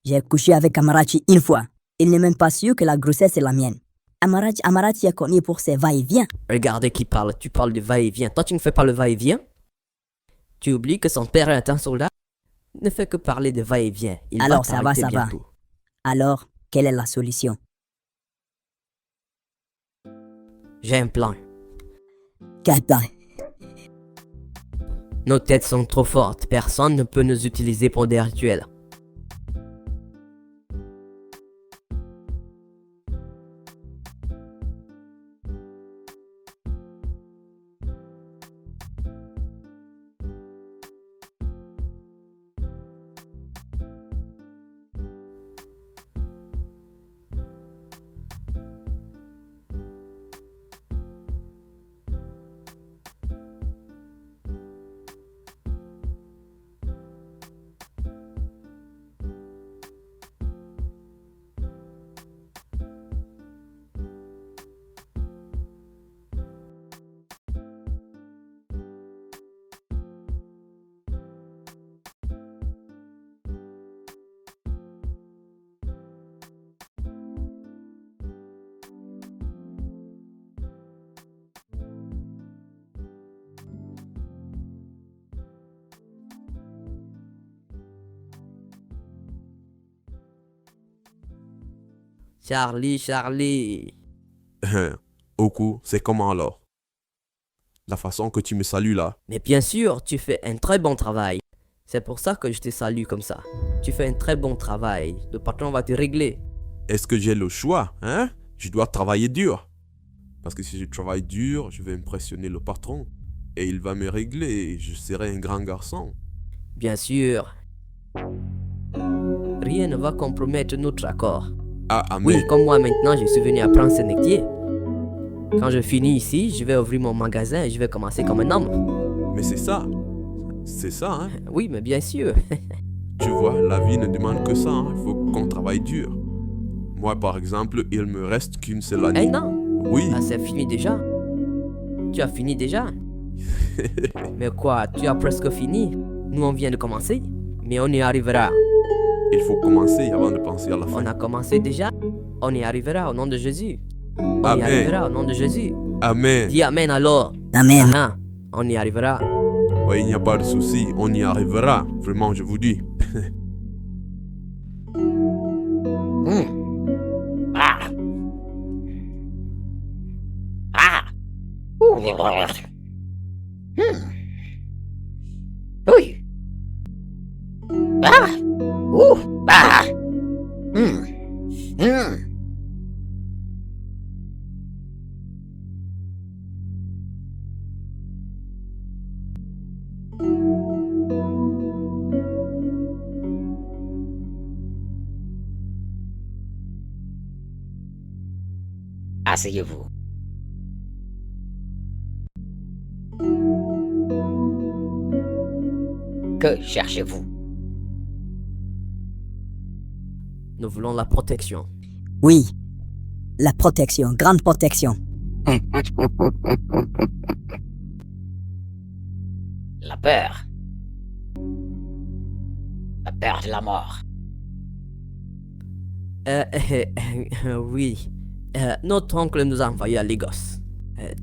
j'ai couché avec Amarachi une fois. Il n'est même pas sûr que la grossesse est la mienne. Amarachi est connu pour ses va-et-vient. Regardez qui parle. Tu parles de va-et-vient. Toi, tu ne fais pas le va-et-vient? Tu oublies que son père est un soldat? Il ne fait que parler de va-et-vient. Il Alors, va ça va, t'arrêter ça va. bientôt. Alors, quelle est la solution? J'ai un plan. Quel plan? Nos têtes sont trop fortes. Personne ne peut nous utiliser pour des rituels. Charlie. Oku, c'est comment alors? La façon que tu me salues là. Mais bien sûr, tu fais un très bon travail. C'est pour ça que je te salue comme ça. Tu fais un très bon travail. Le patron va te régler. Est-ce que j'ai le choix, hein? Je dois travailler dur. Parce que si je travaille dur, je vais impressionner le patron. Et il va me régler et je serai un grand garçon. Bien sûr. Rien ne va compromettre notre accord. Ah, amen. Oui, comme moi maintenant, je suis venu apprendre ce métier. Quand je finis ici, je vais ouvrir mon magasin et je vais commencer comme un homme. Mais c'est ça. C'est ça, hein? Oui, mais bien sûr. Tu vois, la vie ne demande que ça, hein. Il faut qu'on travaille dur. Moi, par exemple, il me reste qu'une seule année. Un an? Oui. Ah, c'est fini déjà? Tu as fini déjà? Mais quoi, tu as presque fini? Nous, on vient de commencer. Mais on y arrivera. Il faut commencer avant de penser à la fin. On a commencé déjà. On y arrivera au nom de Jésus. On y Amen. arrivera au nom de Jésus. Amen. Dis Amen alors. Amen. Ah, on y arrivera. Oui, il n'y a pas de souci, on y arrivera. Vraiment, je vous dis. Ah. Ah. Ouh. Oui. Ah. Ouh. Ah. Hmm. Hmm. Asseyez-vous. Que cherchez-vous? Nous voulons la protection. Oui. La protection, grande protection. La peur. La peur de la mort. Oui. Notre oncle nous a envoyé à Lagos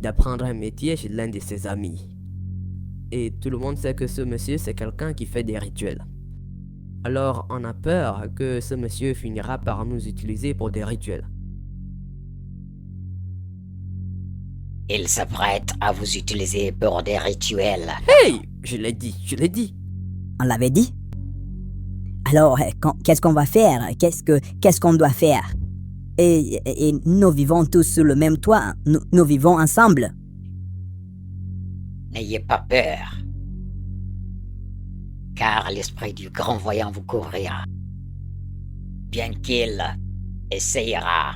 d'apprendre un métier chez l'un de ses amis. Et tout le monde sait que ce monsieur, c'est quelqu'un qui fait des rituels. Alors, on a peur que ce monsieur finira par nous utiliser pour des rituels. Il s'apprête à vous utiliser pour des rituels. Hey! Je l'ai dit. On l'avait dit? Alors, qu'est-ce qu'on va faire? Qu'est-ce qu'on doit faire? Et nous vivons tous sous le même toit. Nous vivons ensemble. N'ayez pas peur, car l'esprit du grand voyant vous couvrira, bien qu'il essayera.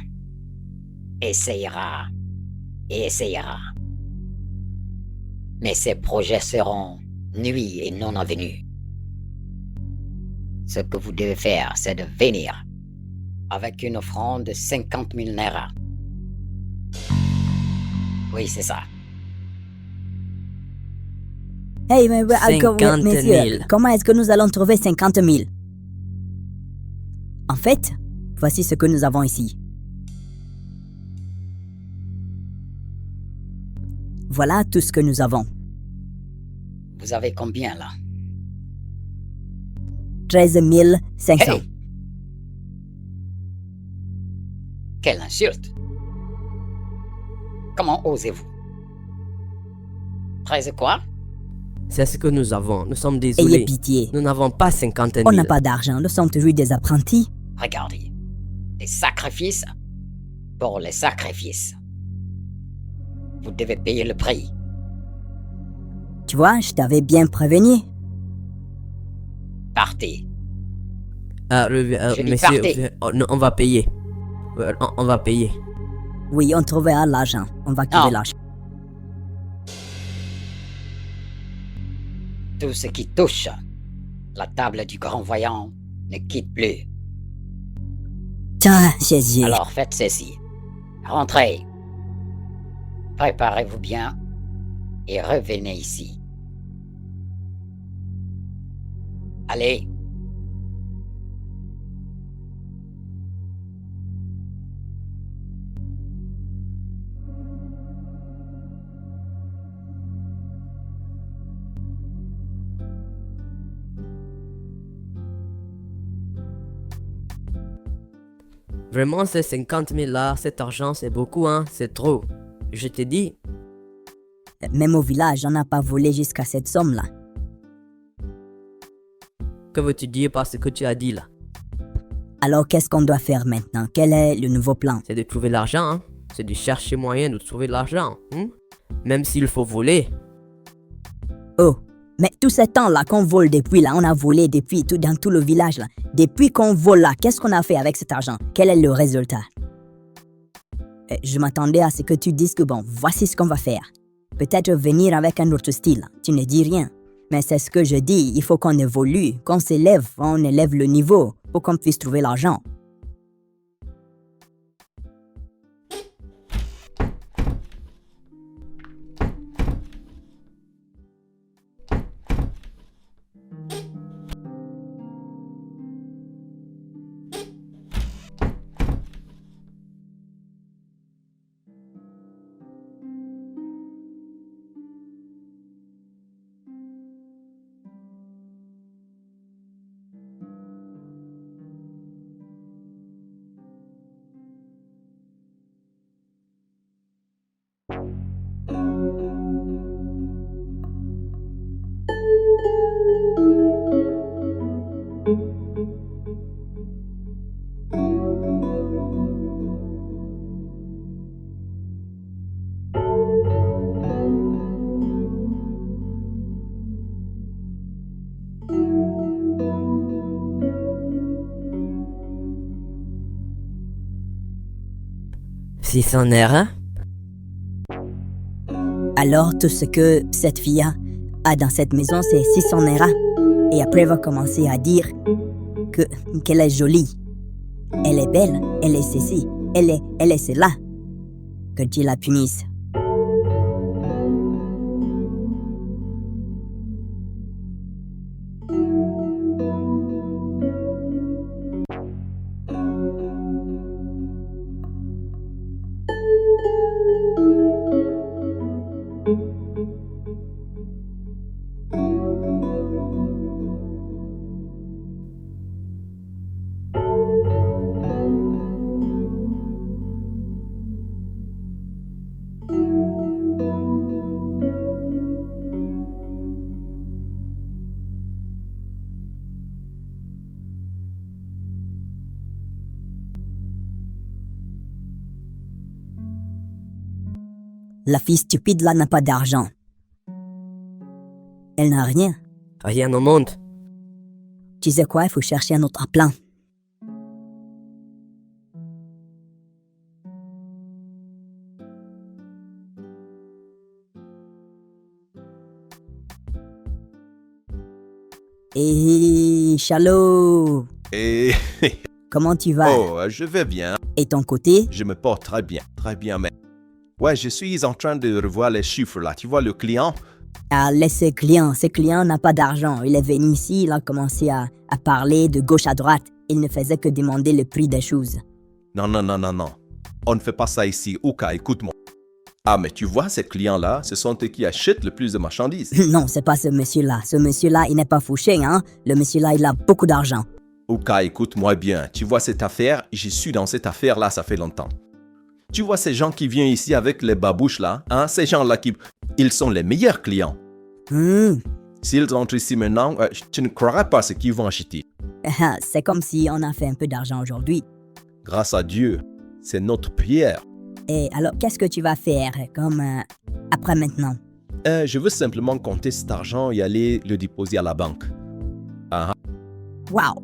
Mais ses projets seront nuits et non avenus. Ce que vous devez faire, c'est de venir avec une offrande de 50 000 naira. Oui, c'est ça. Hey, mais 50 messieurs, 000. comment est-ce que nous allons trouver 50 000? En fait, voici ce que nous avons ici. Voilà tout ce que nous avons. Vous avez combien là? 13 500. Hey! Quelle insulte! Comment osez-vous? 13 quoi? C'est ce que nous avons. Nous sommes Ayez désolés. pitié. Nous n'avons pas 50 000. On n'a pas d'argent. Nous sommes toujours des apprentis. Regardez. Des sacrifices pour les sacrifices. Vous devez payer le prix. Tu vois, je t'avais bien prévenu. Partez. Monsieur, partez. non, on va payer. On va payer. Oui, on trouvera l'argent. On va quitter Non. l'argent. Tout ce qui touche la table du grand voyant ne quitte plus. Tiens, Jésus. Alors faites ceci. Rentrez. Préparez-vous bien et revenez ici. Allez. Vraiment, ces 50 000 là, cet argent, c'est beaucoup, hein. C'est trop. Je t'ai dit. Même au village, on n'a pas volé jusqu'à cette somme-là. Que veux-tu dire par ce que tu as dit là? Alors, qu'est-ce qu'on doit faire maintenant? Quel est le nouveau plan? C'est de trouver l'argent, hein. C'est de chercher moyen de trouver l'argent. Même s'il faut voler. Oh, mais tout ce temps-là qu'on vole depuis, là, on a volé depuis dans tout le village, là. Depuis qu'on vole là, qu'est-ce qu'on a fait avec cet argent? Quel est le résultat? Je m'attendais à ce que tu dises que bon, voici ce qu'on va faire. Peut-être venir avec un autre style. Tu ne dis rien. Mais c'est ce que je dis, il faut qu'on évolue, qu'on s'élève, on élève le niveau pour qu'on puisse trouver l'argent. Si c'en est un. Alors, tout ce que cette fille a dans cette maison, c'est 600 Naira. Et après, elle va commencer à dire qu'elle est jolie. Elle est belle, elle est ceci, elle est cela. Que Dieu la punisse. La fille stupide là n'a pas d'argent. Elle n'a rien. Rien au monde. Tu sais quoi, il faut chercher un autre plan. Et Chalo, Et... comment tu vas? Oh, je vais bien. Et ton côté? Je me porte très bien même. Ouais, je suis en train de revoir les chiffres là. Tu vois le client? Ah, laisse ce client n'a pas d'argent. Il est venu ici, il a commencé à parler de gauche à droite. Il ne faisait que demander le prix des choses. Non. On ne fait pas ça ici. Ouka, écoute-moi. Ah, mais tu vois, ces clients-là, ce sont eux qui achètent le plus de marchandises. Non, c'est pas ce monsieur-là. Ce monsieur-là, il n'est pas fouché, hein. Le monsieur-là, il a beaucoup d'argent. Ouka, écoute-moi bien. Tu vois cette affaire? Je suis dans cette affaire-là, ça fait longtemps. Tu vois ces gens qui viennent ici avec les babouches là, hein? Ces gens-là ils sont les meilleurs clients. Hmm. S'ils entrent ici maintenant, tu ne croiras pas ce qu'ils vont acheter. C'est comme si on a fait un peu d'argent aujourd'hui. Grâce à Dieu, c'est notre prière. Et alors, qu'est-ce que tu vas faire comme après maintenant? Je veux simplement compter cet argent et aller le déposer à la banque. Wow!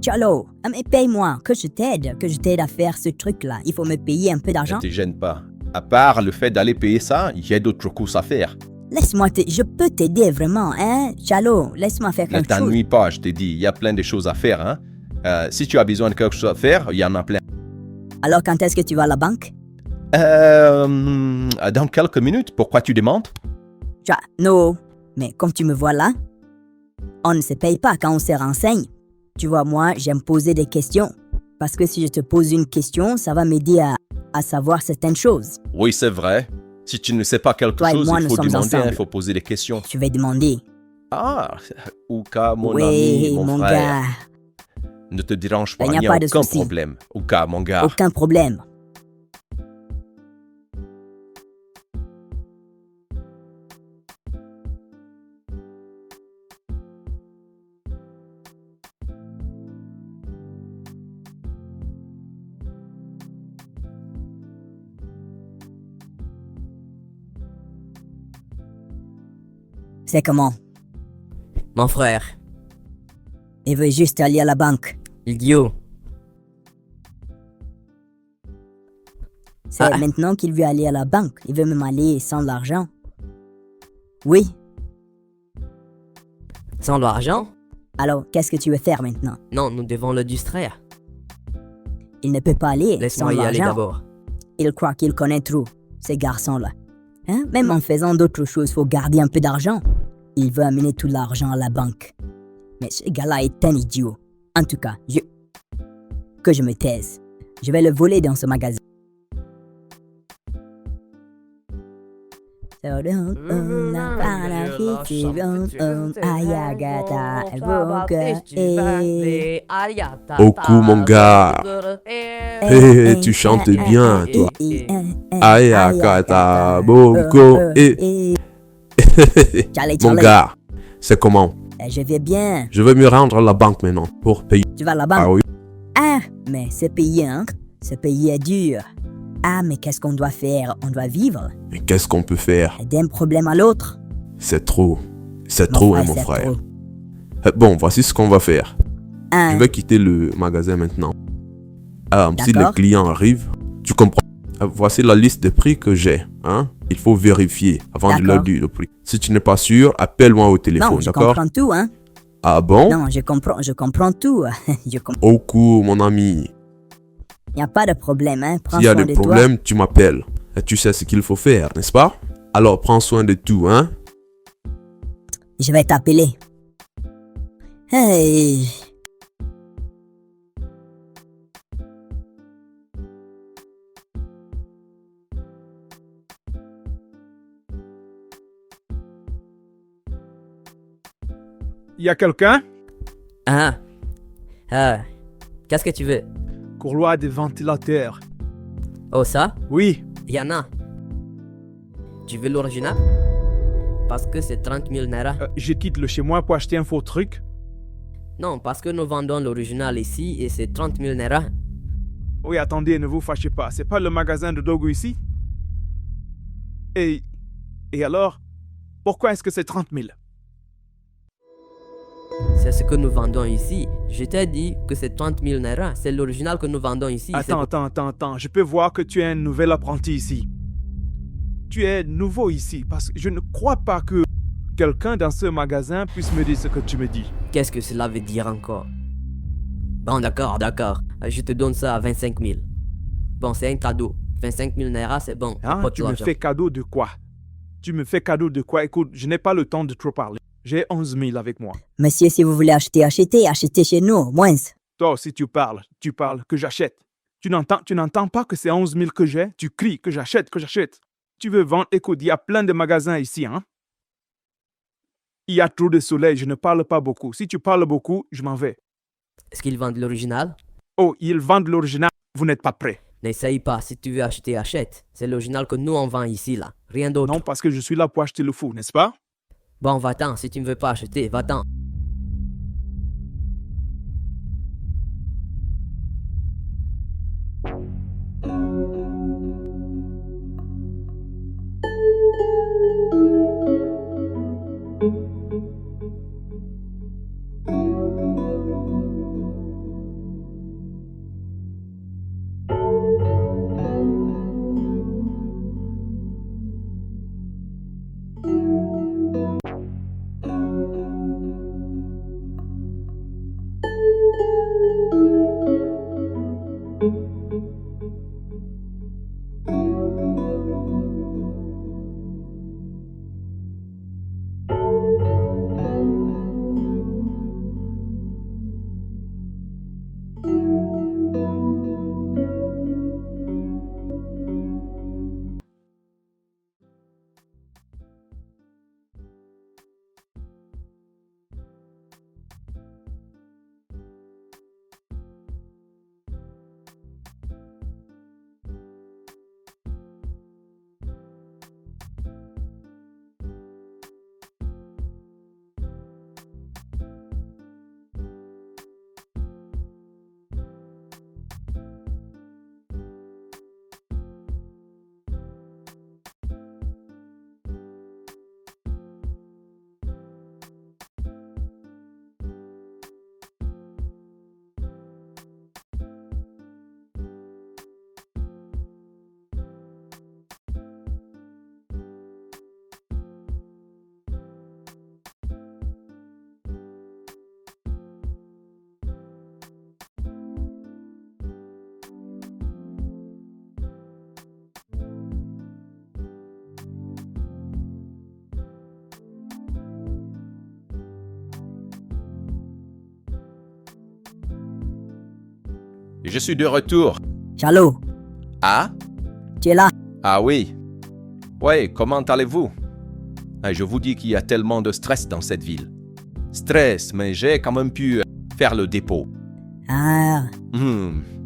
Chalo, mais paye-moi, que je t'aide à faire ce truc-là. Il faut me payer un peu d'argent. Ne te gêne pas. À part le fait d'aller payer ça, j'ai d'autres courses à faire. Laisse-moi je peux t'aider vraiment, hein? Chalo, laisse-moi faire Ne quelque chose. t'ennuie pas, je te dis. Il y a plein de choses à faire. Hein? Si tu as besoin de quelque chose à faire, il y en a plein. Alors, quand est-ce que tu vas à la banque? Dans quelques minutes. Pourquoi tu demandes? Non, mais comme tu me vois là, on ne se paye pas quand on se renseigne. Tu vois, moi, j'aime poser des questions. Parce que si je te pose une question, ça va m'aider à savoir certaines choses. Oui, c'est vrai. Si tu ne sais pas quelque Toi et chose, moi, il nous faut sommes demander, ensemble. il faut poser des questions. Je vais demander. Ah, Ouka, mon Oui, ami, mon frère. gars, Ne te dérange pas, Il il n'y a n'y a pas de aucun souci. problème. Ouka, mon gars. aucun problème. C'est comment? Mon frère, Il veut juste aller à la banque. idiot. C'est Ah. maintenant qu'il veut aller à la banque. Il veut même aller sans l'argent. Oui. Sans l'argent? Alors, qu'est-ce que tu veux faire maintenant? Non, nous devons le distraire. Il ne peut pas aller sans Laisse-moi y aller l'argent. d'abord. Il croit qu'il connaît trop, ces garçons-là. Hein? Même en faisant d'autres choses, faut garder un peu d'argent. Il veut amener tout l'argent à la banque. Mais ce gars-là est un idiot. En tout cas, que je me taise. Je vais le voler dans ce magasin. Oku, mon gars. Hé, tu chantes bien, toi. Aya, kata, boko, Charlie, Mon gars, c'est comment? je vais bien. Je vais me rendre à la banque maintenant pour payer. Tu vas à la banque? Ah oui. Ah, mais ce pays, hein? Ce pays est dur. Ah, mais qu'est-ce qu'on doit faire? On doit vivre. Mais qu'est-ce qu'on peut faire? D'un problème à l'autre. C'est trop. C'est trop, hein, mon c'est frère. trop. Bon, voici ce qu'on va faire. Ah, Je vais quitter le magasin maintenant. Si les D'accord. clients arrivent, tu comprends. Voici la liste des prix que j'ai. Hein? Il faut vérifier avant de leur D'accord. dire le prix. Si tu n'es pas sûr, appelle-moi au téléphone, non, je d'accord? comprends tout, hein? Ah bon? Non, je comprends tout. Au cours, mon ami. Il n'y a pas de problème, hein? Prends S'il y a soin des de toi. problèmes, tu m'appelles. Et tu sais ce qu'il faut faire, n'est-ce pas? Alors prends soin de tout, hein? Je vais t'appeler. Hey. Il y a quelqu'un? Ah. Ah. Qu'est-ce que tu veux? Couloir des ventilateurs. Oh, ça? Oui, Y en a. Tu veux l'original? Parce que c'est 30 000 naira. je quitte le chez moi pour acheter un faux truc. Non, parce que nous vendons l'original ici et c'est 30 000 naira. Oui, attendez, ne vous fâchez pas. C'est pas le magasin de Dogo ici? Et alors? Pourquoi est-ce que c'est 30 000? C'est ce que nous vendons ici. Je t'ai dit que c'est 30 000 naira. C'est l'original que nous vendons ici. C'est Attends. Je peux voir que tu es un nouvel apprenti ici. Tu es nouveau ici parce que je ne crois pas que quelqu'un dans ce magasin puisse me dire ce que tu me dis. Qu'est-ce que cela veut dire encore? Bon, d'accord. Je te donne ça à 25 000. Bon, c'est un cadeau. 25 000 naira, c'est bon. Hein? Apporte Tu me l'argent. fais cadeau de quoi? Tu me fais cadeau de quoi? Écoute, je n'ai pas le temps de trop parler. J'ai 11 000 avec moi. Monsieur, si vous voulez acheter, achetez chez nous, moins. Toi aussi, tu parles que j'achète. Tu n'entends pas que c'est 11 000 que j'ai? Tu cries que j'achète. Tu veux vendre? Écoute, il y a plein de magasins ici, hein? Il y a trop de soleil, je ne parle pas beaucoup. Si tu parles beaucoup, je m'en vais. Est-ce qu'ils vendent l'original? Oh, ils vendent l'original, vous n'êtes pas prêt. N'essaye pas, si tu veux acheter, achète. C'est l'original que nous on vend ici, là. Rien d'autre. Non, parce que je suis là pour acheter le faux, n'est-ce pas? Bon, va-t'en, si tu ne veux pas acheter, va-t'en. Je suis de retour. Chalo, Ah? tu es là? Ah oui. Ouais, comment allez-vous? Ah, je vous dis qu'il y a tellement de stress dans cette ville. Stress, mais j'ai quand même pu faire le dépôt. Ah,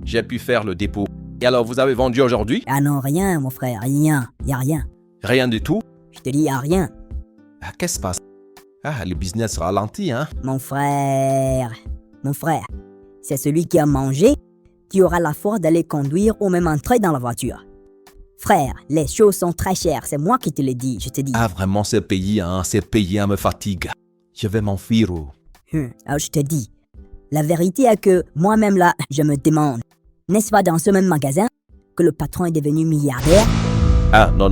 J'ai pu faire le dépôt. Et alors, vous avez vendu aujourd'hui? ah non, rien, mon frère, rien. Y a rien. Rien du tout? Je te dis, y a rien. Ah, qu'est-ce qui se passe? Ah, le business ralentit, hein? Mon frère, c'est celui qui a mangé qui aura la force d'aller conduire ou même entrer dans la voiture. Frère, les choses sont très chères, c'est moi qui te le dis, je te dis. Ah, vraiment, ces pays me fatigue. Je vais m'enfuir. Alors je te dis, la vérité est que moi-même là, je me demande, n'est-ce pas dans ce même magasin que le patron est devenu milliardaire? Ah, non.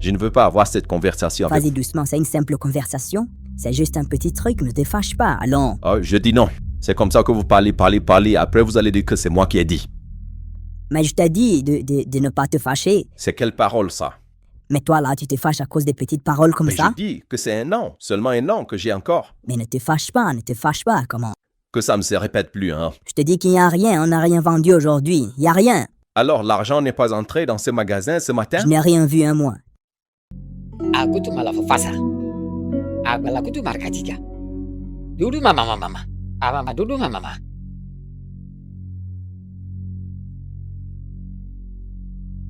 Je ne veux pas avoir cette conversation avec... Vas-y doucement, c'est une simple conversation. C'est juste un petit truc, ne te fâche pas, allons. Oh, je dis non. C'est comme ça que vous parlez. Après, vous allez dire que c'est moi qui ai dit. Mais je t'ai dit de ne pas te fâcher. C'est quelle parole, ça? Mais toi là, tu te fâches à cause des petites paroles comme Mais ça? j'ai dit que c'est un non, seulement un non que j'ai encore. Mais ne te fâche pas, comment? Que ça ne se répète plus, hein. Je te dis qu'il n'y a rien, on n'a rien vendu aujourd'hui. Il n'y a rien. Alors, l'argent n'est pas entré dans ce magasin ce matin? Je n'ai rien vu, moi. Aku tu malah fasa. Aku tu markatika. Dulu mama. Mama dulu mama.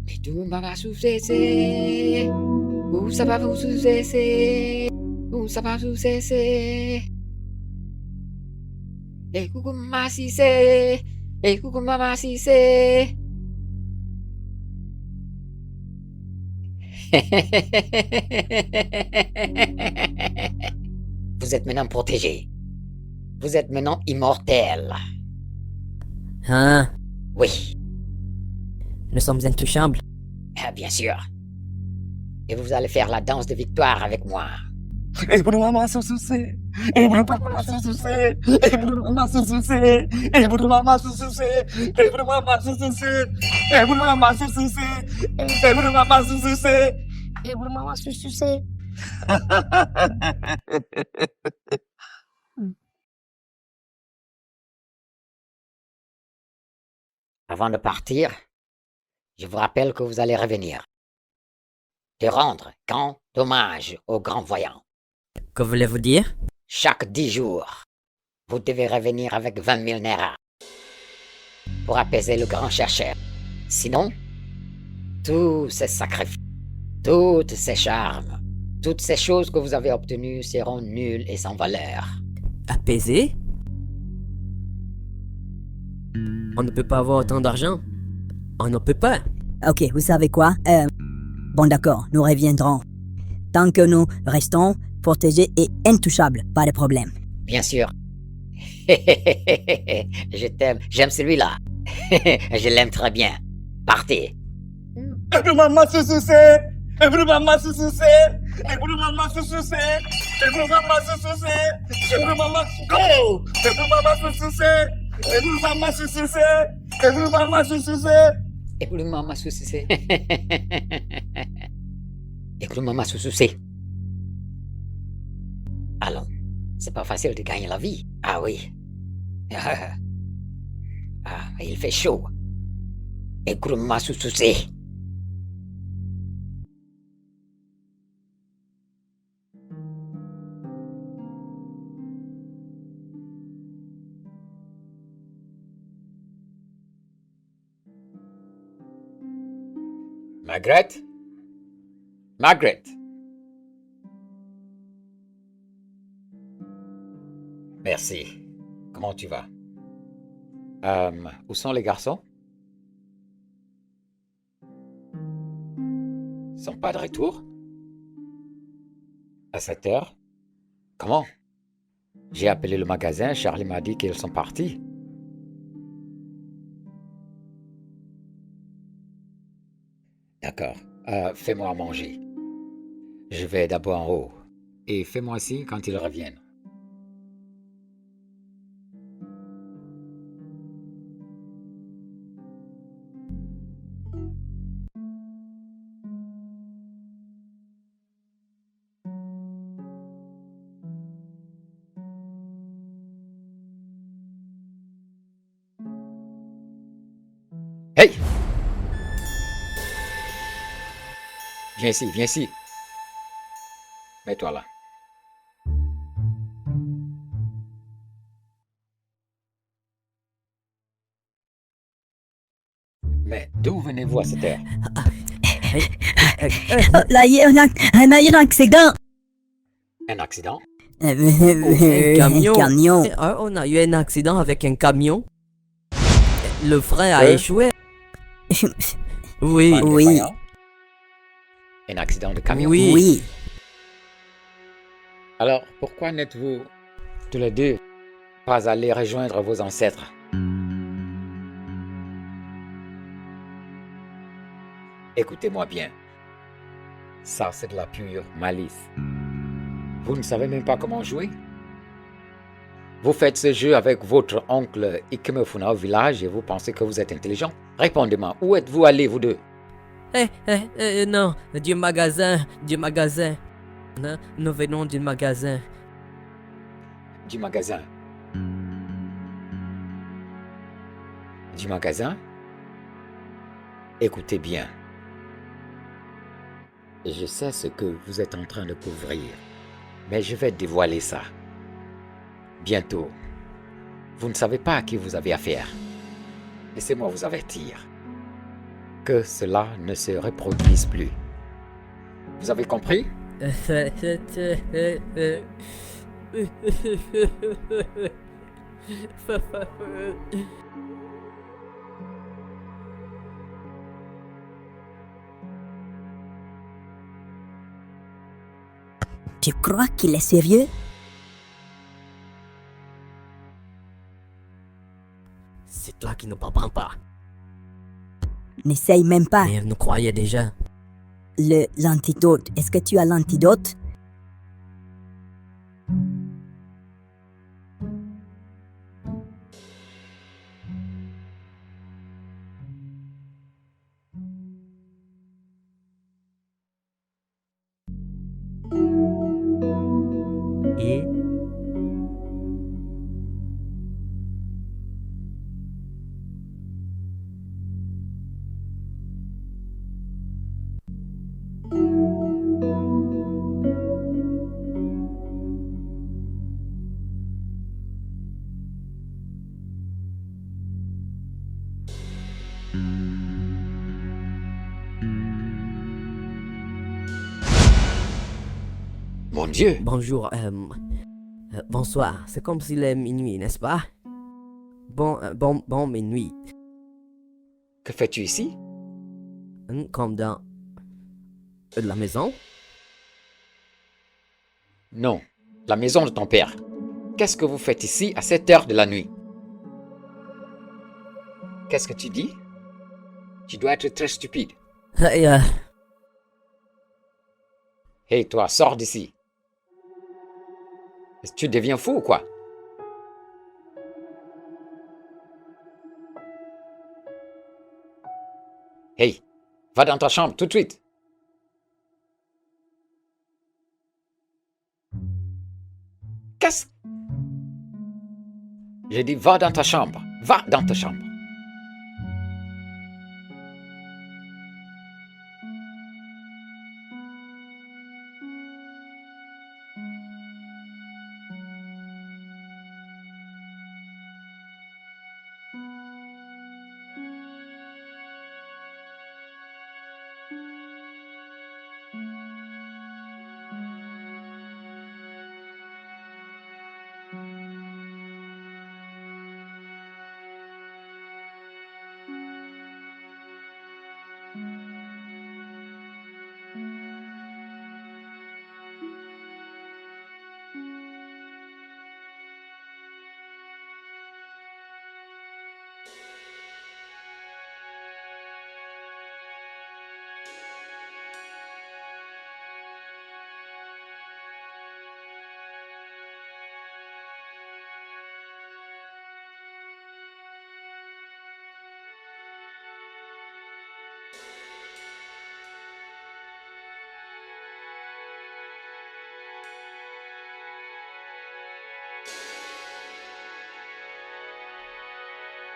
Itu mama susese. Usapa susese. Usapa susese. Kuku masise. Kuku mama sise. Vous êtes maintenant protégé. Vous êtes maintenant immortel. Hein? Oui, Nous sommes intouchables. bien sûr. Et vous allez faire la danse de victoire avec moi. Avant de partir, je vous rappelle que vous allez revenir. De rendre grand hommage au grand voyant. Que voulez-vous dire? Chaque 10 jours, vous devez revenir avec 20 000 Nera. pour apaiser le grand chercheur. Sinon, tous ces sacrifices, toutes ces charmes, toutes ces choses que vous avez obtenues seront nulles et sans valeur. Apaisé? On ne peut pas avoir autant d'argent. On ne peut pas. Ok, vous savez quoi? Bon d'accord, nous reviendrons. Tant que nous restons protégés et intouchables, pas de problème. Bien sûr. Je t'aime, j'aime celui-là. Je l'aime très bien. Partez. Écoute, maman, souci. Écoute, maman, souci. Allons, c'est pas facile de gagner la vie. Ah oui. Ah, il fait chaud. Écoute, maman, souci. Margaret? Margaret? Merci. Comment tu vas? Où sont les garçons? Ils sont pas de retour? À 7 heures? Comment? J'ai appelé le magasin, Charlie m'a dit qu'ils sont partis. D'accord. Fais-moi à manger. Je vais d'abord en haut. Et fais-moi signe quand ils reviennent. Hey! Viens ici, viens ici. Mets-toi là. Mais d'où venez-vous à cette heure? Là, il y a un accident. Un accident? Un camion. Camion. On a eu un accident avec un camion. Le frein a échoué. Oui. Pas Oui. défaillant? Un accident de camion? Oui. Oui. Alors, pourquoi n'êtes-vous tous les deux pas allés rejoindre vos ancêtres? Écoutez-moi bien. Ça, c'est de la pure malice. Vous ne savez même pas comment jouer? Vous faites ce jeu avec votre oncle Ikemefuna au village et vous pensez que vous êtes intelligent? Répondez-moi, où êtes-vous allés, vous deux? Non, du magasin. Non, nous venons du magasin. Du magasin. Du magasin? Écoutez bien. Je sais ce que vous êtes en train de couvrir, mais je vais dévoiler ça. Bientôt. Vous ne savez pas à qui vous avez affaire. Laissez-moi vous avertir. Que cela ne se reproduise plus. Vous avez compris? Tu crois qu'il est sérieux? C'est toi qui ne comprends pas. N'essaye même pas. Mais elle nous croyait déjà. L'antidote. Est-ce que tu as l'antidote? Et Mon Dieu, Bonjour, bonsoir. C'est comme s'il est minuit, n'est-ce pas? Bon minuit. que fais-tu ici? Comme dans la maison? Non, la maison de ton père. Qu'est-ce que vous faites ici à cette heure de la nuit? Qu'est-ce que tu dis? Tu dois être très stupide. Hey, Hé, toi, sors d'ici. Est-ce que tu deviens fou ou quoi? Hey, va dans ta chambre tout de suite. Qu'est-ce? J'ai dit va dans ta chambre. Va dans ta chambre.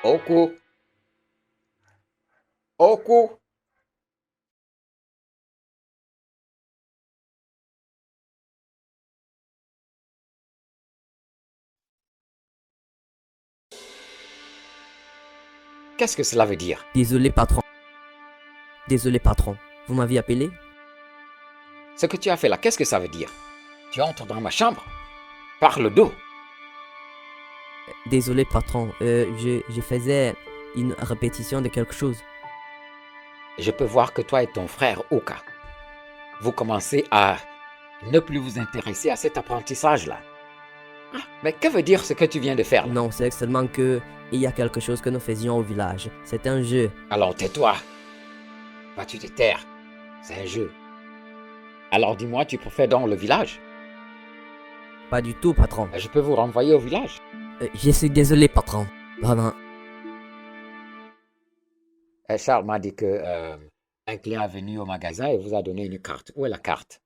Oku. Oku. Qu'est-ce que cela veut dire? désolé, patron. Désolé, patron. Vous m'aviez appelé? Ce que tu as fait là, qu'est-ce que ça veut dire? Tu entres dans ma chambre par le dos. Désolé, patron. Je faisais une répétition de quelque chose. Je peux voir que toi et ton frère Oka, vous commencez à ne plus vous intéresser à cet apprentissage-là. Ah, mais que veut dire ce que tu viens de faire là? Non, c'est seulement que il y a quelque chose que nous faisions au village. C'est un jeu. Alors tais-toi. Vas-tu te taire? C'est un jeu. Alors dis-moi, tu préfères dans le village? Pas du tout, patron. Je peux vous renvoyer au village. Je suis désolé, patron. Vraiment. Charles m'a dit que un client est venu au magasin et vous a donné une carte. Où est la carte?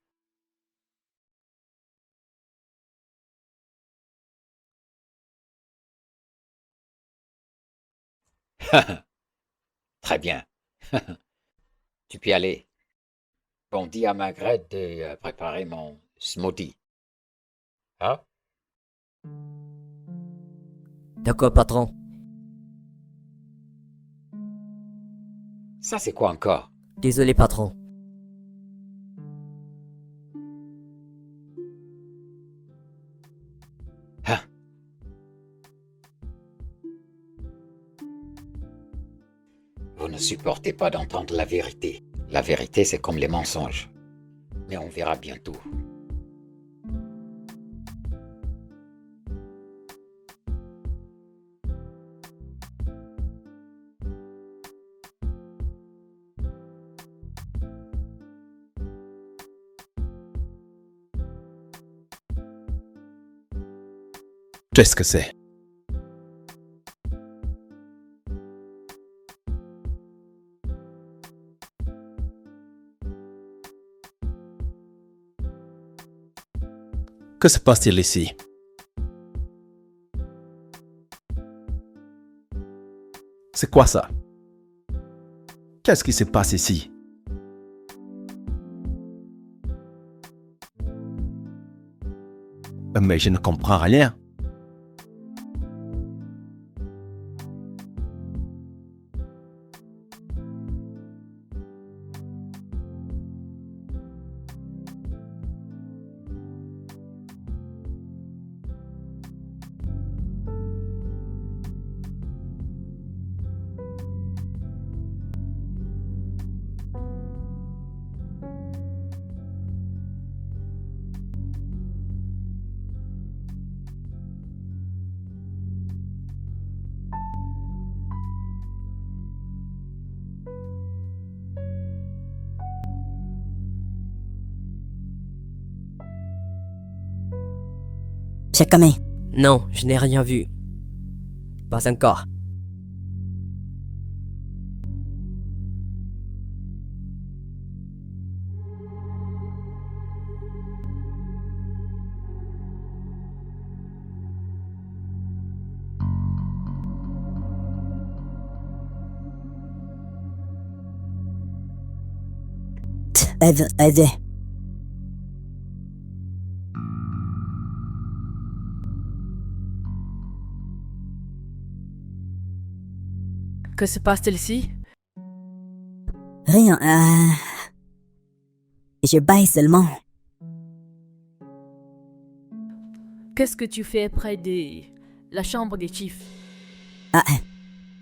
Très bien. Tu peux y aller. Bon, dis à Margaret de préparer mon smoothie. Hein? D'accord, patron. Ça, c'est quoi encore? Désolé, patron. Hein? Vous ne supportez pas d'entendre la vérité. La vérité, c'est comme les mensonges. Mais on verra bientôt. Qu'est-ce que c'est? Que se passe-t-il ici? C'est quoi ça? Qu'est-ce qui se passe ici? Mais je ne comprends rien. Check me. Non, je n'ai rien vu. Pas encore. Eve. Que se passe-t-il ici? Rien. Je baille seulement. Qu'est-ce que tu fais près de la chambre des chiefs?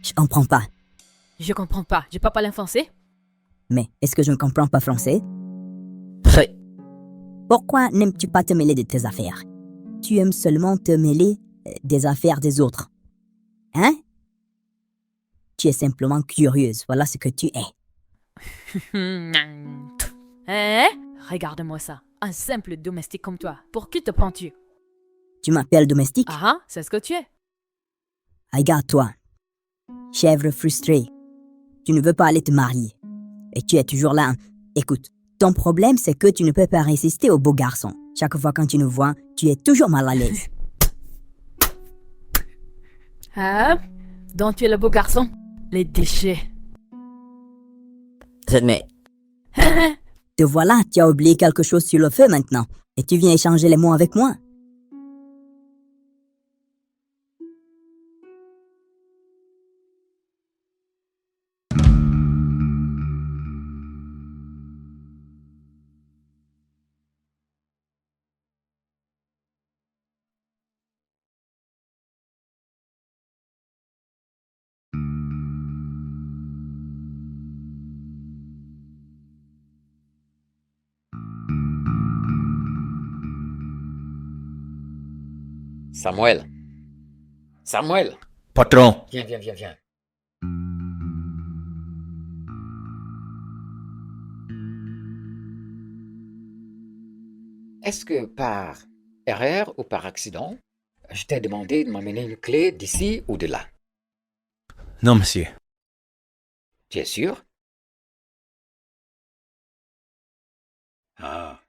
Je comprends pas. Je comprends pas. Je peux pas parler français? Mais est-ce que je ne comprends pas français? Très. Pourquoi n'aimes-tu pas te mêler de tes affaires? Tu aimes seulement te mêler des affaires des autres. Hein? Tu es simplement curieuse, voilà ce que tu es. Hein? Regarde-moi ça. Un simple domestique comme toi. Pour qui te prends-tu? Tu m'appelles domestique? Ah, c'est ce que tu es. Regarde-toi. Chèvre frustrée. Tu ne veux pas aller te marier. Et tu es toujours là. Écoute, ton problème, c'est que tu ne peux pas résister aux beaux garçons. Chaque fois quand tu nous vois, tu es toujours mal à l'aise. Hein? Donc tu es le beau garçon? Les déchets. J'admets. Te voilà, tu as oublié quelque chose sur le feu maintenant. Et tu viens échanger les mots avec moi. Samuel. Samuel. Patron, Viens. Est-ce que par erreur ou par accident, je t'ai demandé de m'amener une clé d'ici ou de là? non, monsieur. Tu es sûr? Ah.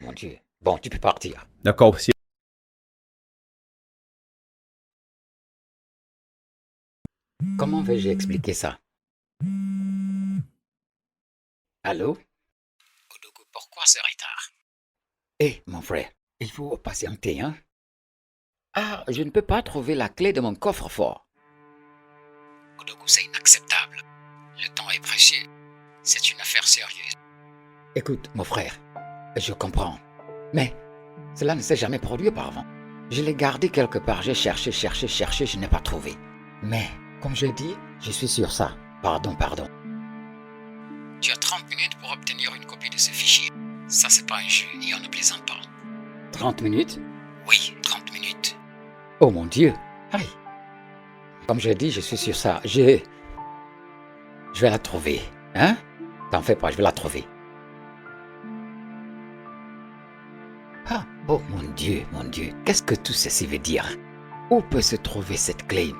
Mon Dieu. Bon, tu peux partir. D'accord, monsieur. Comment vais-je expliquer ça? Allô? Odogo, pourquoi ce retard? Mon frère, il faut patienter, hein? Ah, je ne peux pas trouver la clé de mon coffre-fort. Odogo, c'est inacceptable. Le temps est précieux. C'est une affaire sérieuse. Écoute, mon frère, je comprends. Mais cela ne s'est jamais produit auparavant. Je l'ai gardé quelque part. J'ai cherché, je n'ai pas trouvé. Mais, comme je dis, je suis sur ça. Pardon. Tu as 30 minutes pour obtenir une copie de ce fichier. Ça, c'est pas un jeu et on ne plaisante pas. 30 minutes? Oui, 30 minutes. Oh mon Dieu! Aïe! Comme je dis, je suis sur ça. Je vais la trouver. Hein? T'en fais pas, je vais la trouver. Ah, oh mon Dieu. Qu'est-ce que tout ceci veut dire? Où peut se trouver cette clé?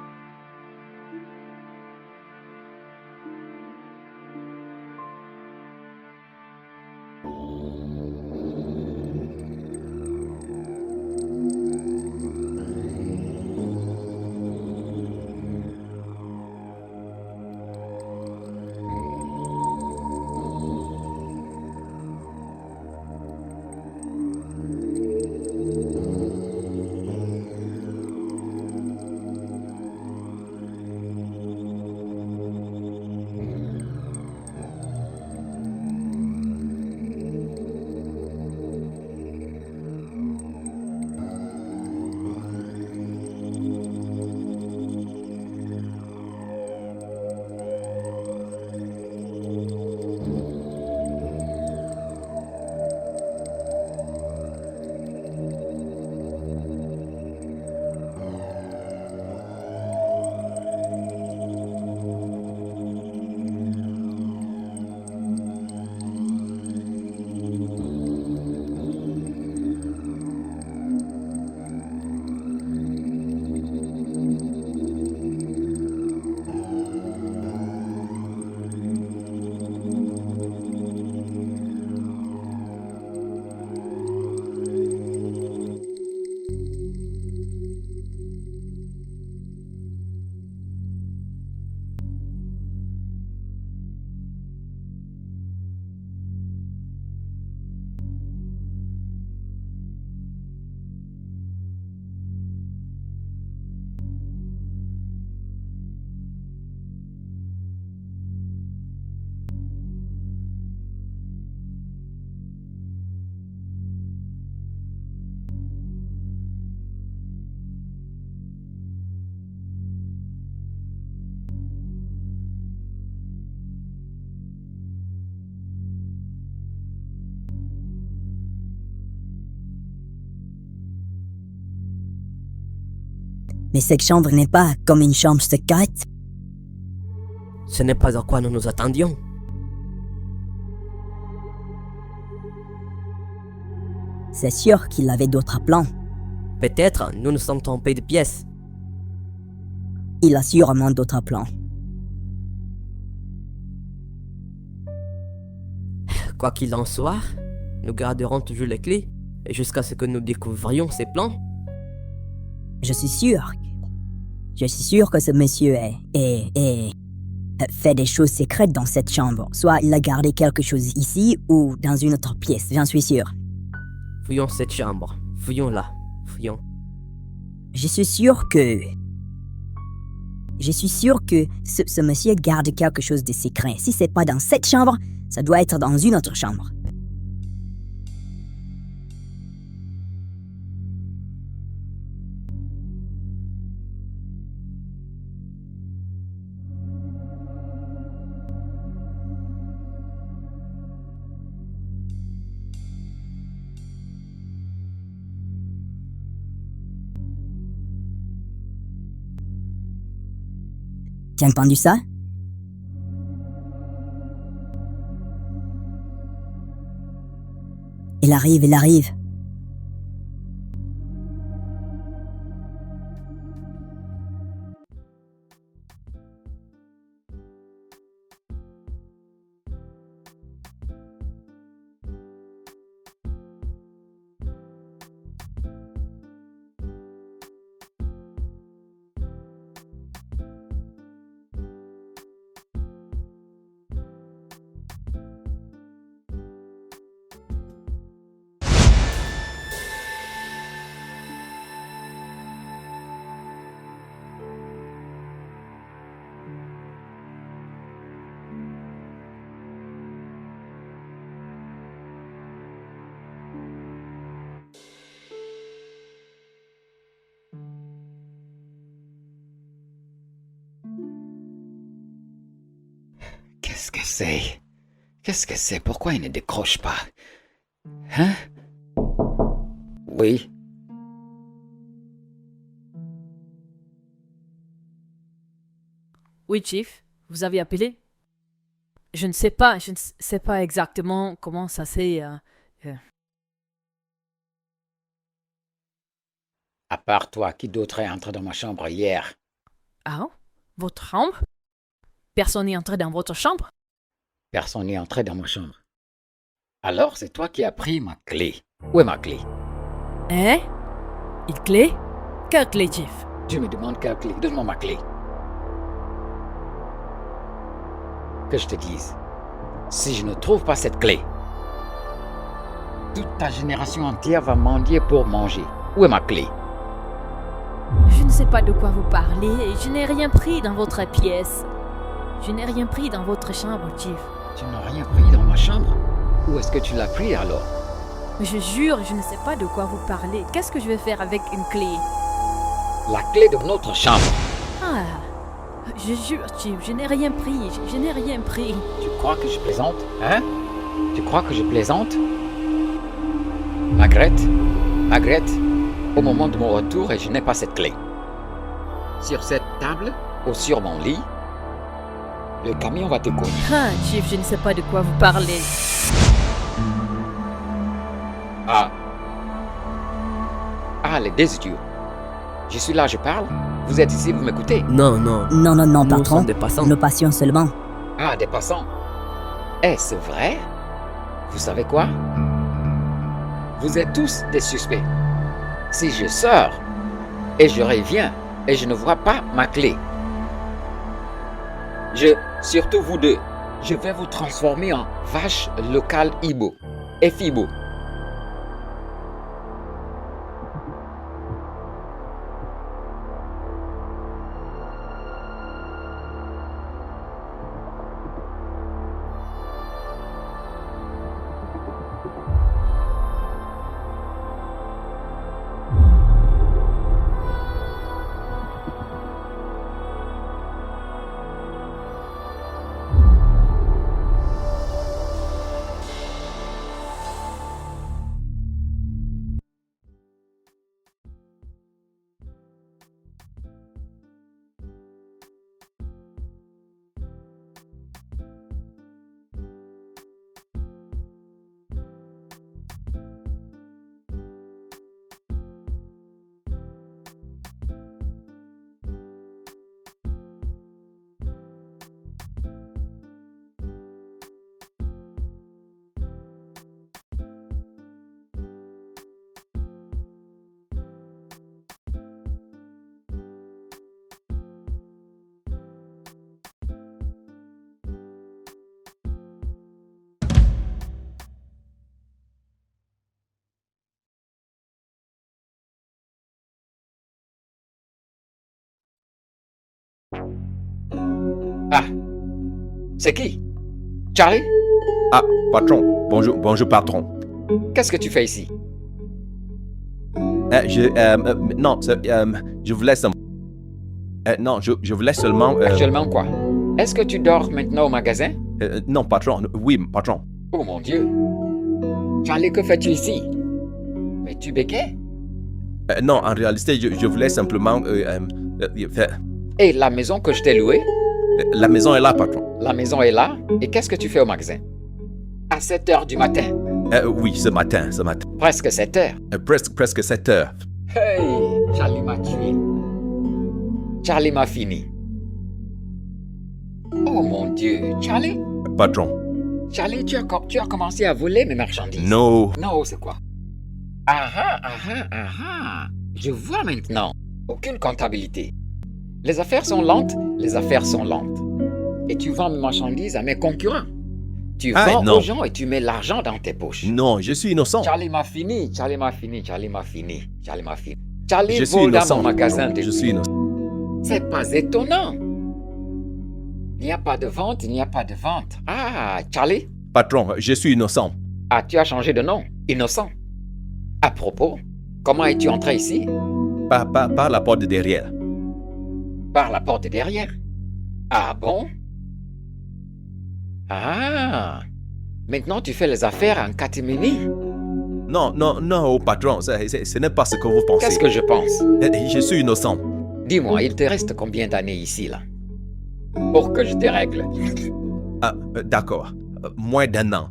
Mais cette chambre n'est pas comme une chambre secrète. Ce n'est pas à quoi nous nous attendions. C'est sûr qu'il avait d'autres plans. Peut-être nous nous sommes trompés de pièces. Il a sûrement d'autres plans. Quoi qu'il en soit, nous garderons toujours les clés jusqu'à ce que nous découvrions ses plans. Je suis sûr que ce monsieur fait des choses secrètes dans cette chambre. Soit il a gardé quelque chose ici ou dans une autre pièce, j'en suis sûr. Fouillons cette chambre. Fouillons-la. Fouillons. Je suis sûr que ce monsieur garde quelque chose de secret. Si c'est pas dans cette chambre, ça doit être dans une autre chambre. T'as entendu ça? Il arrive, il arrive. Qu'est-ce que c'est? Qu'est-ce que c'est? Pourquoi il ne décroche pas? Hein? Oui. Oui, Chief, vous avez appelé? Je ne sais pas exactement comment ça s'est... À part toi, qui d'autre est entré dans ma chambre hier? Ah, votre chambre? Personne n'est entré dans votre chambre? Personne n'est entré dans ma chambre. Alors, c'est toi qui as pris ma clé. Où est ma clé? Hein? Une clé? Quelle clé, Chief? Tu me demandes quelle clé? Donne-moi ma clé. Que je te dise, si je ne trouve pas cette clé, toute ta génération entière va mendier pour manger. Où est ma clé? Je ne sais pas de quoi vous parlez. Je n'ai rien pris dans votre pièce. Je n'ai rien pris dans votre chambre, Chief. Tu n'as rien pris dans ma chambre? Où est-ce que tu l'as pris alors? Je jure, je ne sais pas de quoi vous parlez. Qu'est-ce que je vais faire avec une clé? La clé de notre chambre. Ah, je jure, Chief, je n'ai rien pris. Je n'ai rien pris. Tu crois que je plaisante? Hein? Tu crois que je plaisante? Margaret, au moment de mon retour, et je n'ai pas cette clé. Sur cette table ou sur mon lit, le camion va te cogner. Ah, Chief, je ne sais pas de quoi vous parlez. Ah, les deux idiots. Je suis là, je parle. Vous êtes ici, vous m'écoutez? Non, non. Non, Nous patron. sommes des passants. Nous passions seulement. Ah, des passants. Est-ce vrai? Vous savez quoi? Vous êtes tous des suspects. Si je sors et je reviens et je ne vois pas ma clé, surtout vous deux, je vais vous transformer en vache locale Ibo et Fibo. Ah, c'est qui? Charlie? Ah, patron. Bonjour, patron. Qu'est-ce que tu fais ici? Non, je vous laisse... non, je vous laisse seulement... Actuellement quoi? Est-ce que tu dors maintenant au magasin? non, patron. Oui, patron. Oh mon Dieu! Charlie, que fais-tu ici? Mais tu béquais? Non, en réalité, je voulais simplement... faire... Et la maison que je t'ai louée? La maison est là, patron. La maison est là? Et qu'est-ce que tu fais au magasin? À 7 heures du matin? Oui, ce matin. Presque 7 heures. Presque 7 heures. Hey! Charlie m'a tué. Charlie m'a fini. Oh mon Dieu! Charlie? Patron. Charlie, tu as commencé à voler mes marchandises. Non. Non, c'est quoi? Ah. Je vois maintenant. Aucune comptabilité. Les affaires sont lentes. Et tu vends mes marchandises à mes concurrents. Tu vends non. aux gens et tu mets l'argent dans tes poches. Non, je suis innocent. Charlie m'a fini. Charlie Je suis vole dans innocent. mon magasin. Je suis innocent. C'est pas étonnant. Il n'y a pas de vente. Ah, Charlie? Patron, je suis innocent. Ah, tu as changé de nom. Innocent. À propos, comment es-tu entré ici? Par la porte de derrière. Par la porte derrière. Ah bon? Ah. Maintenant, tu fais les affaires en catimini? Non, oh, patron, ce n'est pas ce que vous pensez. Qu'est-ce que je pense? Je suis innocent. Dis-moi, il te reste combien d'années ici, là? Pour que je te règle. Ah, d'accord. Moins d'1 an.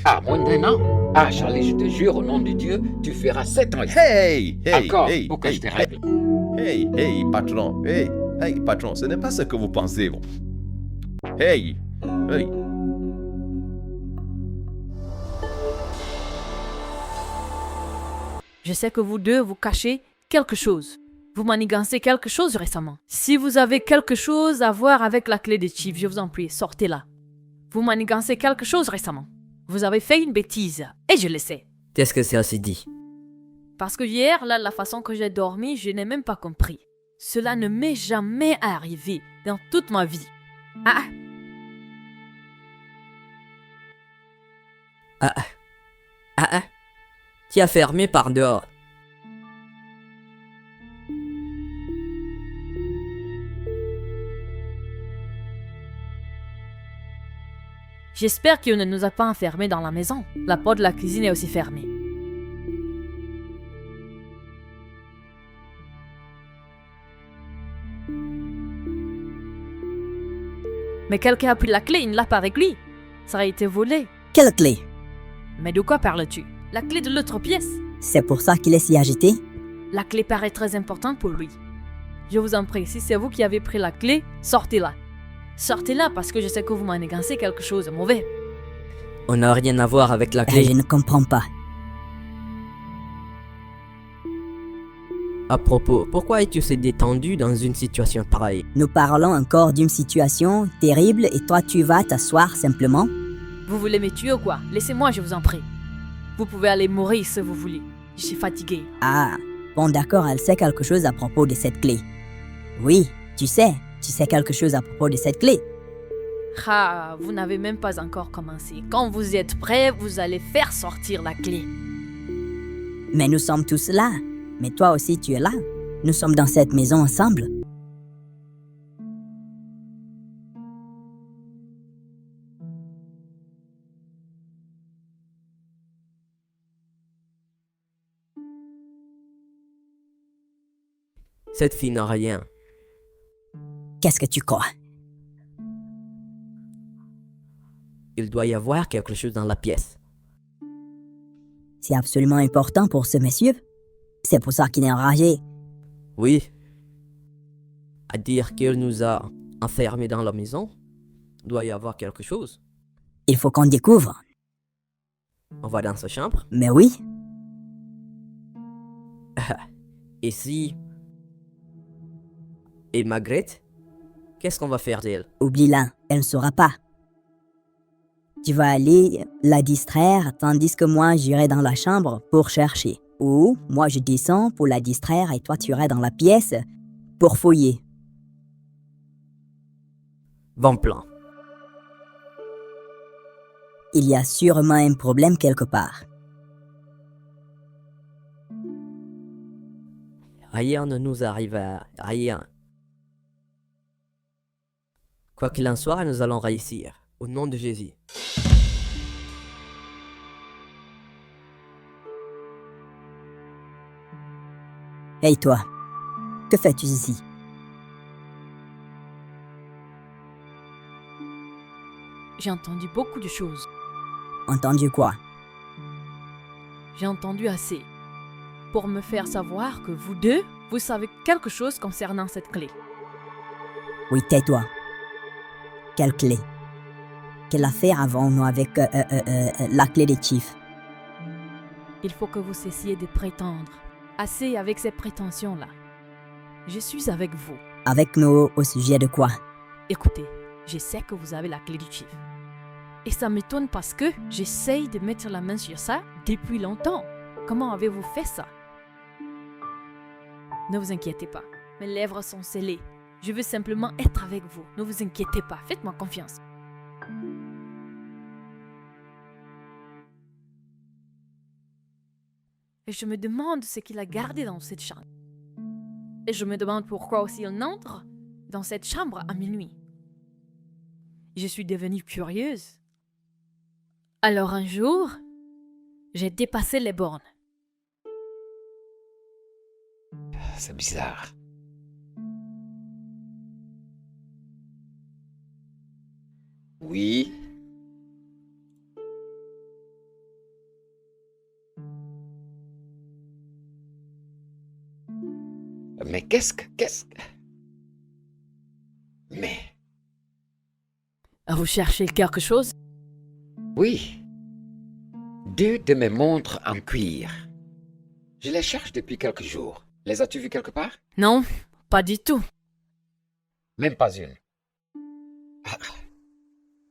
Ah, moins d'un an? Ah, Charlie, je te jure, au nom de Dieu, tu feras 7 ans ici. Hey, D'accord, pour que je te règle. Hey, patron. Hey, patron, ce n'est pas ce que vous pensez. Bon. Hey. Je sais que vous deux, vous cachez quelque chose. Vous manigancez quelque chose récemment. Si vous avez quelque chose à voir avec la clé de Chief, je vous en prie, sortez-la. Vous manigancez quelque chose récemment. Vous avez fait une bêtise, et je le sais. Qu'est-ce que c'est ainsi dit? Parce que hier, là, la façon que j'ai dormi, je n'ai même pas compris. Cela ne m'est jamais arrivé dans toute ma vie. Tu as fermé par dehors. J'espère qu'il ne nous a pas enfermés dans la maison. La porte de la cuisine est aussi fermée. Mais quelqu'un a pris la clé, il ne l'a pas avec lui. Ça a été volé. Quelle clé? Mais de quoi parles-tu? La clé de l'autre pièce. C'est pour ça qu'il est si agité? La clé paraît très importante pour lui. Je vous en prie, si c'est vous qui avez pris la clé, sortez-la. Sortez-la parce que je sais que vous manigancez quelque chose de mauvais. On n'a rien à voir avec la clé. Je ne comprends pas. À propos, pourquoi es-tu si détendu dans une situation pareille? Nous parlons encore d'une situation terrible et toi tu vas t'asseoir simplement? Vous voulez me tuer ou quoi? Laissez-moi, je vous en prie. Vous pouvez aller mourir si vous voulez. Je suis fatigué. Ah, bon d'accord, elle sait quelque chose à propos de cette clé. Oui, tu sais quelque chose à propos de cette clé. Ah, vous n'avez même pas encore commencé. Quand vous êtes prêts, vous allez faire sortir la clé. Mais nous sommes tous là. Mais toi aussi tu es là. Nous sommes dans cette maison ensemble. Cette fille n'a rien. Qu'est-ce que tu crois? Il doit y avoir quelque chose dans la pièce. C'est absolument important pour ce monsieur. C'est pour ça qu'il est enragé. Oui. À dire qu'il nous a enfermés dans la maison, doit y avoir quelque chose. Il faut qu'on découvre. On va dans sa chambre. Mais oui. Et si... Et Margaret? Qu'est-ce qu'on va faire d'elle? Oublie-la, elle ne saura pas. Tu vas aller la distraire tandis que moi j'irai dans la chambre pour chercher. Ou moi je descends pour la distraire et toi tu iras dans la pièce pour fouiller. Bon plan. Il y a sûrement un problème quelque part. Rien ne nous arrive à rien. Quoi qu'il en soit, nous allons réussir. Au nom de Jésus. Hey toi, que fais-tu ici? J'ai entendu beaucoup de choses. Entendu quoi? J'ai entendu assez pour me faire savoir que vous deux, vous savez quelque chose concernant cette clé. Oui, tais-toi. Quelle clé? Quelle affaire avons-nous avec la clé des chiffres? Il faut que vous cessiez de prétendre. Assez avec ces prétentions-là. Je suis avec vous. Avec nous au sujet de quoi? Écoutez, je sais que vous avez la clé du chiffre. Et ça m'étonne parce que j'essaye de mettre la main sur ça depuis longtemps. Comment avez-vous fait ça? Ne vous inquiétez pas. Mes lèvres sont scellées. Je veux simplement être avec vous. Ne vous inquiétez pas. Faites-moi confiance. Et je me demande ce qu'il a gardé dans cette chambre. Et je me demande pourquoi aussi il entre dans cette chambre à minuit. Je suis devenue curieuse. Alors un jour, j'ai dépassé les bornes. C'est bizarre. Oui. Mais qu'est-ce que... Mais... Vous cherchez quelque chose? Oui. 2 de mes montres en cuir. Je les cherche depuis quelques jours. Les as-tu vues quelque part? Non, pas du tout. Même pas une. Ah.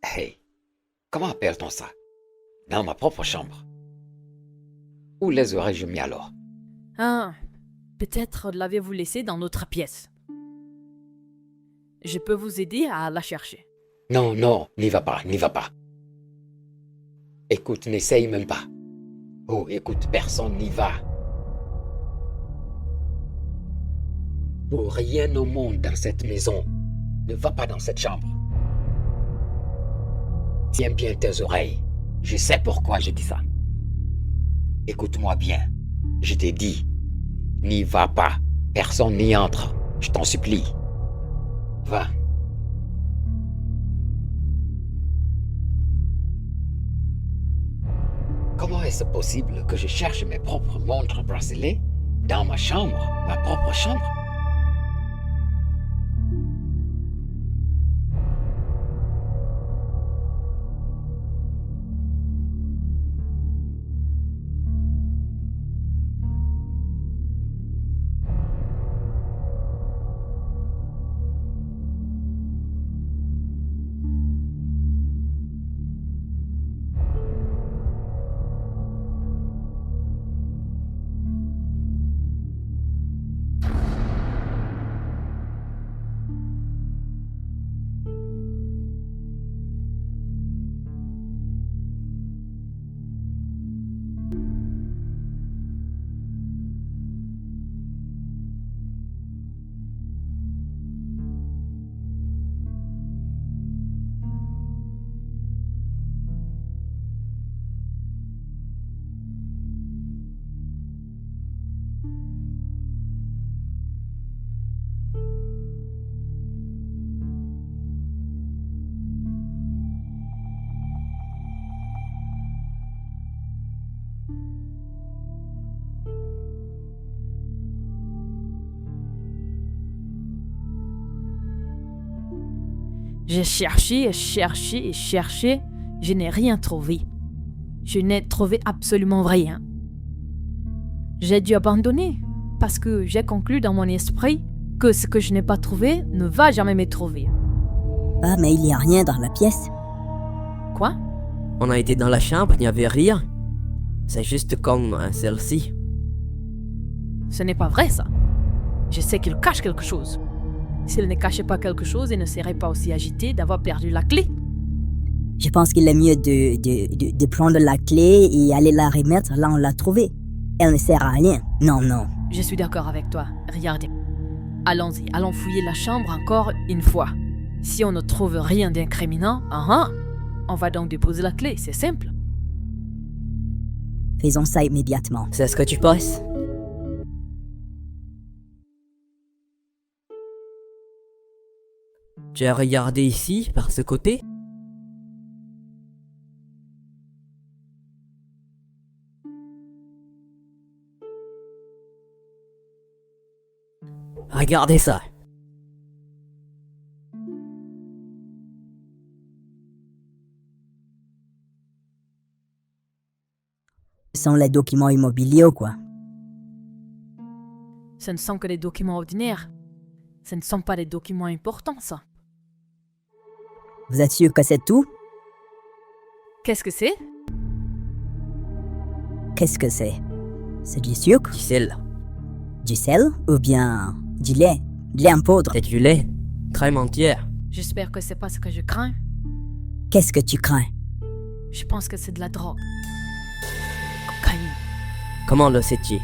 Hey, comment appelle-t-on ça? Dans ma propre chambre. Où les aurais-je mis alors? Ah, peut-être l'avez-vous laissé dans notre pièce. Je peux vous aider à la chercher. Non, non, n'y va pas, n'y va pas. Écoute, n'essaye même pas. Oh, écoute, personne n'y va. Pour rien au monde dans cette maison, ne va pas dans cette chambre. Tiens bien tes oreilles. Je sais pourquoi je dis ça. Écoute-moi bien. Je t'ai dit, n'y va pas. Personne n'y entre. Je t'en supplie. Va. Comment est-ce possible que je cherche mes propres montres bracelets dans ma chambre, ma propre chambre? J'ai cherché et cherché et cherché. Je n'ai rien trouvé. Je n'ai trouvé absolument rien. J'ai dû abandonner parce que j'ai conclu dans mon esprit que ce que je n'ai pas trouvé ne va jamais me trouver. Ah, mais il n'y a rien dans la pièce. Quoi? On a été dans la chambre, il n'y avait rien. C'est juste comme celle-ci. Ce n'est pas vrai ça. Je sais qu'il cache quelque chose. S'il ne cachait pas quelque chose, il ne serait pas aussi agité d'avoir perdu la clé. Je pense qu'il est mieux de prendre la clé et aller la remettre là où on l'a trouvée. Elle ne sert à rien. Non, non. Je suis d'accord avec toi. Regardez. Allons-y, allons fouiller la chambre encore une fois. Si on ne trouve rien d'incriminant, on va donc déposer la clé, c'est simple. Faisons ça immédiatement. C'est ce que tu penses? Tu as regardé ici, par ce côté? Regardez ça. Ce sont les documents immobiliers ou quoi? Ce ne sont que des documents ordinaires. Ce ne sont pas des documents importants, ça. Vous êtes sûr que c'est tout? Qu'est-ce que c'est? Qu'est-ce que c'est? C'est du sucre? Du sel. Du sel? Ou bien du lait? Du lait en poudre? C'est du lait. Crème entière. J'espère que c'est pas ce que je crains. Qu'est-ce que tu crains? Je pense que c'est de la drogue. Cocaïne. Comment le sais-tu?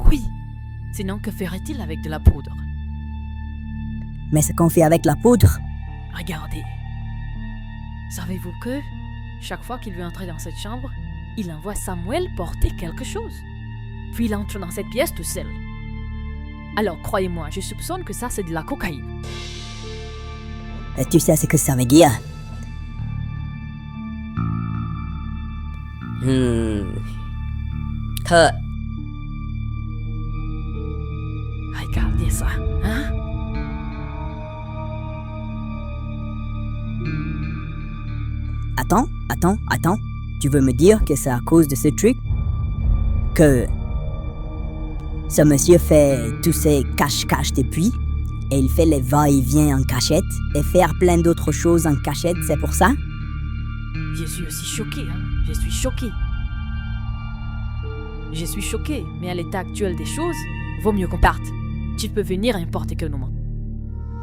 Oui. Sinon, que ferait-il avec de la poudre? Mais ce qu'on fait avec la poudre? Regardez. Savez-vous que, chaque fois qu'il veut entrer dans cette chambre, il envoie Samuel porter quelque chose. Puis il entre dans cette pièce tout seul. Alors, croyez-moi, je soupçonne que ça, c'est de la cocaïne. Et tu sais ce que ça veut dire? Regardez ça, hein? Attends. Tu veux me dire que c'est à cause de ce truc que ce monsieur fait tous ces cache-cache depuis et il fait les va-et-vient en cachette et faire plein d'autres choses en cachette, c'est pour ça? Je suis aussi choquée, hein? Je suis choquée. Je suis choquée, mais à l'état actuel des choses, vaut mieux qu'on parte. Tu peux venir à n'importe quel moment.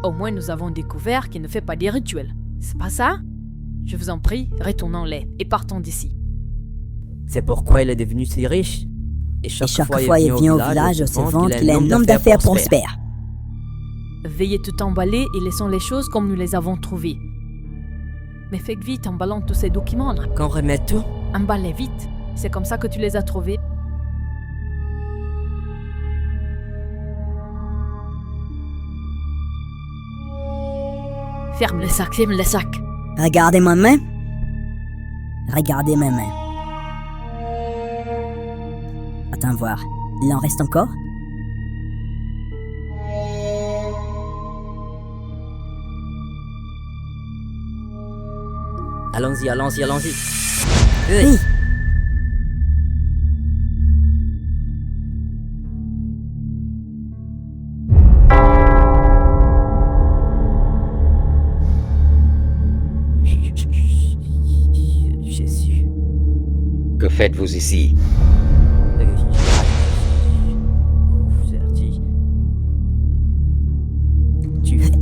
Au moins, nous avons découvert qu'il ne fait pas des rituels. C'est pas ça? Je vous en prie, retournons-les et partons d'ici. C'est pourquoi il est devenu si riche. Et chaque fois il vient au village se vendre qu'il a un homme d'affaires prospère. Veuillez tout emballer et laissons les choses comme nous les avons trouvées. Mais faites vite, emballons tous ces documents là. Qu'on remette tout? Emballez vite. C'est comme ça que tu les as trouvés. Ferme le sac, ferme le sac. Regardez ma main. Regardez mes mains. Attends voir. Il en reste encore? Allons-y. Oui. Jésus. Que faites-vous ici?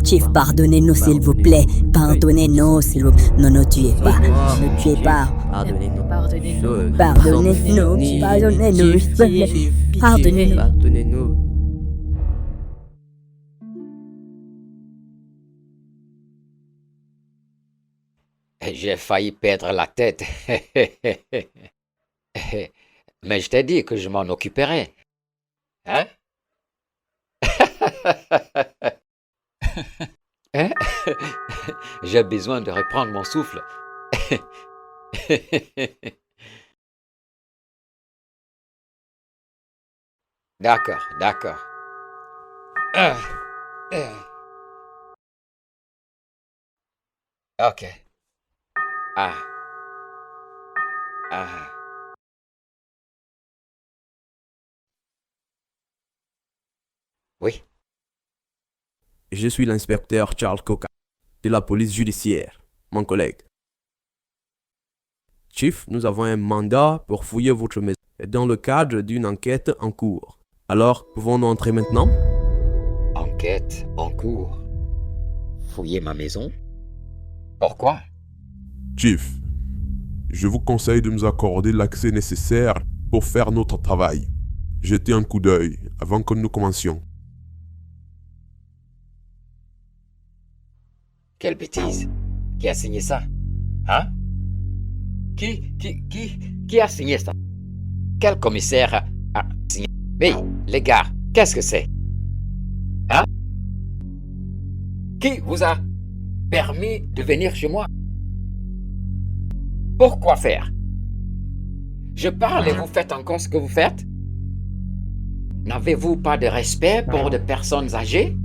Chief, pardonnez-nous s'il vous plaît. Pardonnez-nous s'il vous plaît. Non, ne tuez pas. Ne tuez pas. Pardonnez-nous. Pardonnez-nous. Pardonnez-nous. Pardonnez-nous. Pardonnez-nous. Pardonnez-nous. J'ai failli perdre la tête. Mais je t'ai dit que je m'en occuperai. Hein? Hein? J'ai besoin de reprendre mon souffle. D'accord. Ok. Oui. Je suis l'inspecteur Charles Coca, de la police judiciaire, mon collègue. Chief, nous avons un mandat pour fouiller votre maison dans le cadre d'une enquête en cours. Alors, pouvons-nous entrer maintenant? Enquête en cours. Fouiller ma maison? Pourquoi? Chief, je vous conseille de nous accorder l'accès nécessaire pour faire notre travail. Jetez un coup d'œil avant que nous commencions. Quelle bêtise! Qui a signé ça? Hein? Qui a signé ça? Quel commissaire a signé? Mais, les gars, qu'est-ce que c'est? Hein? Qui vous a permis de venir chez moi? Pourquoi faire? Je parle et vous faites encore ce que vous faites? N'avez-vous pas de respect pour des personnes âgées?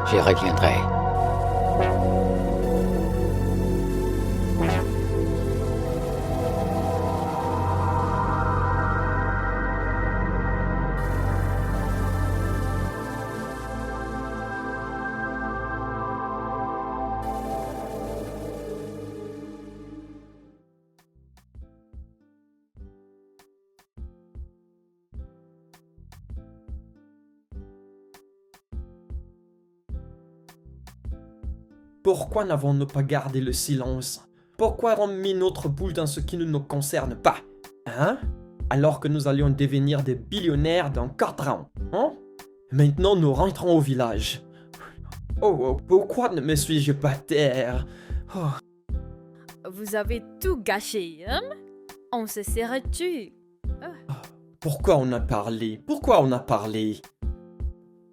Je reviendrai. Pourquoi n'avons-nous pas gardé le silence? Pourquoi avons-nous mis notre boule dans ce qui ne nous concerne pas? Hein? Alors que nous allions devenir des billionnaires dans 4 ans. Hein? Maintenant, nous rentrons au village. Oh, pourquoi ne me suis-je pas taire? Oh. Vous avez tout gâché, hein? On se serait tué. Pourquoi on a parlé? Pourquoi on a parlé?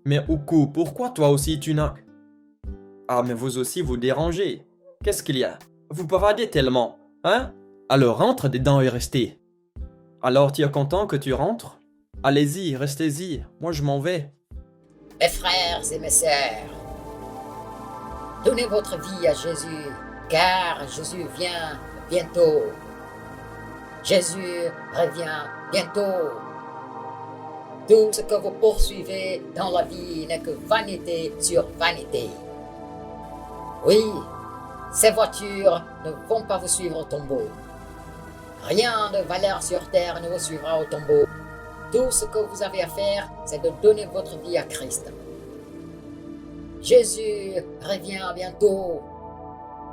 Mais Uku, pourquoi toi aussi tu n'as... Ah, mais vous aussi vous dérangez. Qu'est-ce qu'il y a? Vous bavardez tellement, hein? Alors rentre dedans et restez. Alors tu es content que tu rentres? Allez-y, restez-y. Moi je m'en vais. Mes frères et mes sœurs, donnez votre vie à Jésus, car Jésus vient bientôt. Jésus revient bientôt. Tout ce que vous poursuivez dans la vie n'est que vanité sur vanité. Oui, ces voitures ne vont pas vous suivre au tombeau. Rien de valeur sur terre ne vous suivra au tombeau. Tout ce que vous avez à faire, c'est de donner votre vie à Christ. Jésus revient bientôt.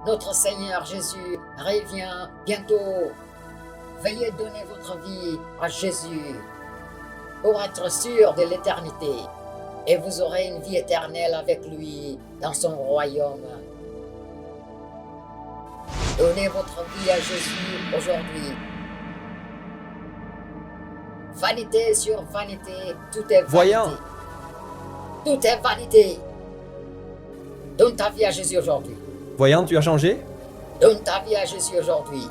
Notre Seigneur Jésus revient bientôt. Veuillez donner votre vie à Jésus pour être sûr de l'éternité. Et vous aurez une vie éternelle avec lui dans son royaume. Donnez votre vie à Jésus aujourd'hui. Vanité sur vanité, tout est vanité. Voyons. Tout est vanité. Donne ta vie à Jésus aujourd'hui. Voyons, tu as changé? Donne ta vie à Jésus aujourd'hui.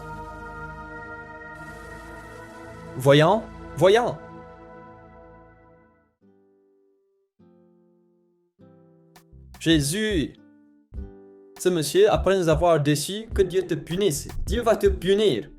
Voyons, voyons. Jésus. Ce monsieur, après nous avoir déçus, que Dieu te punisse. Dieu va te punir.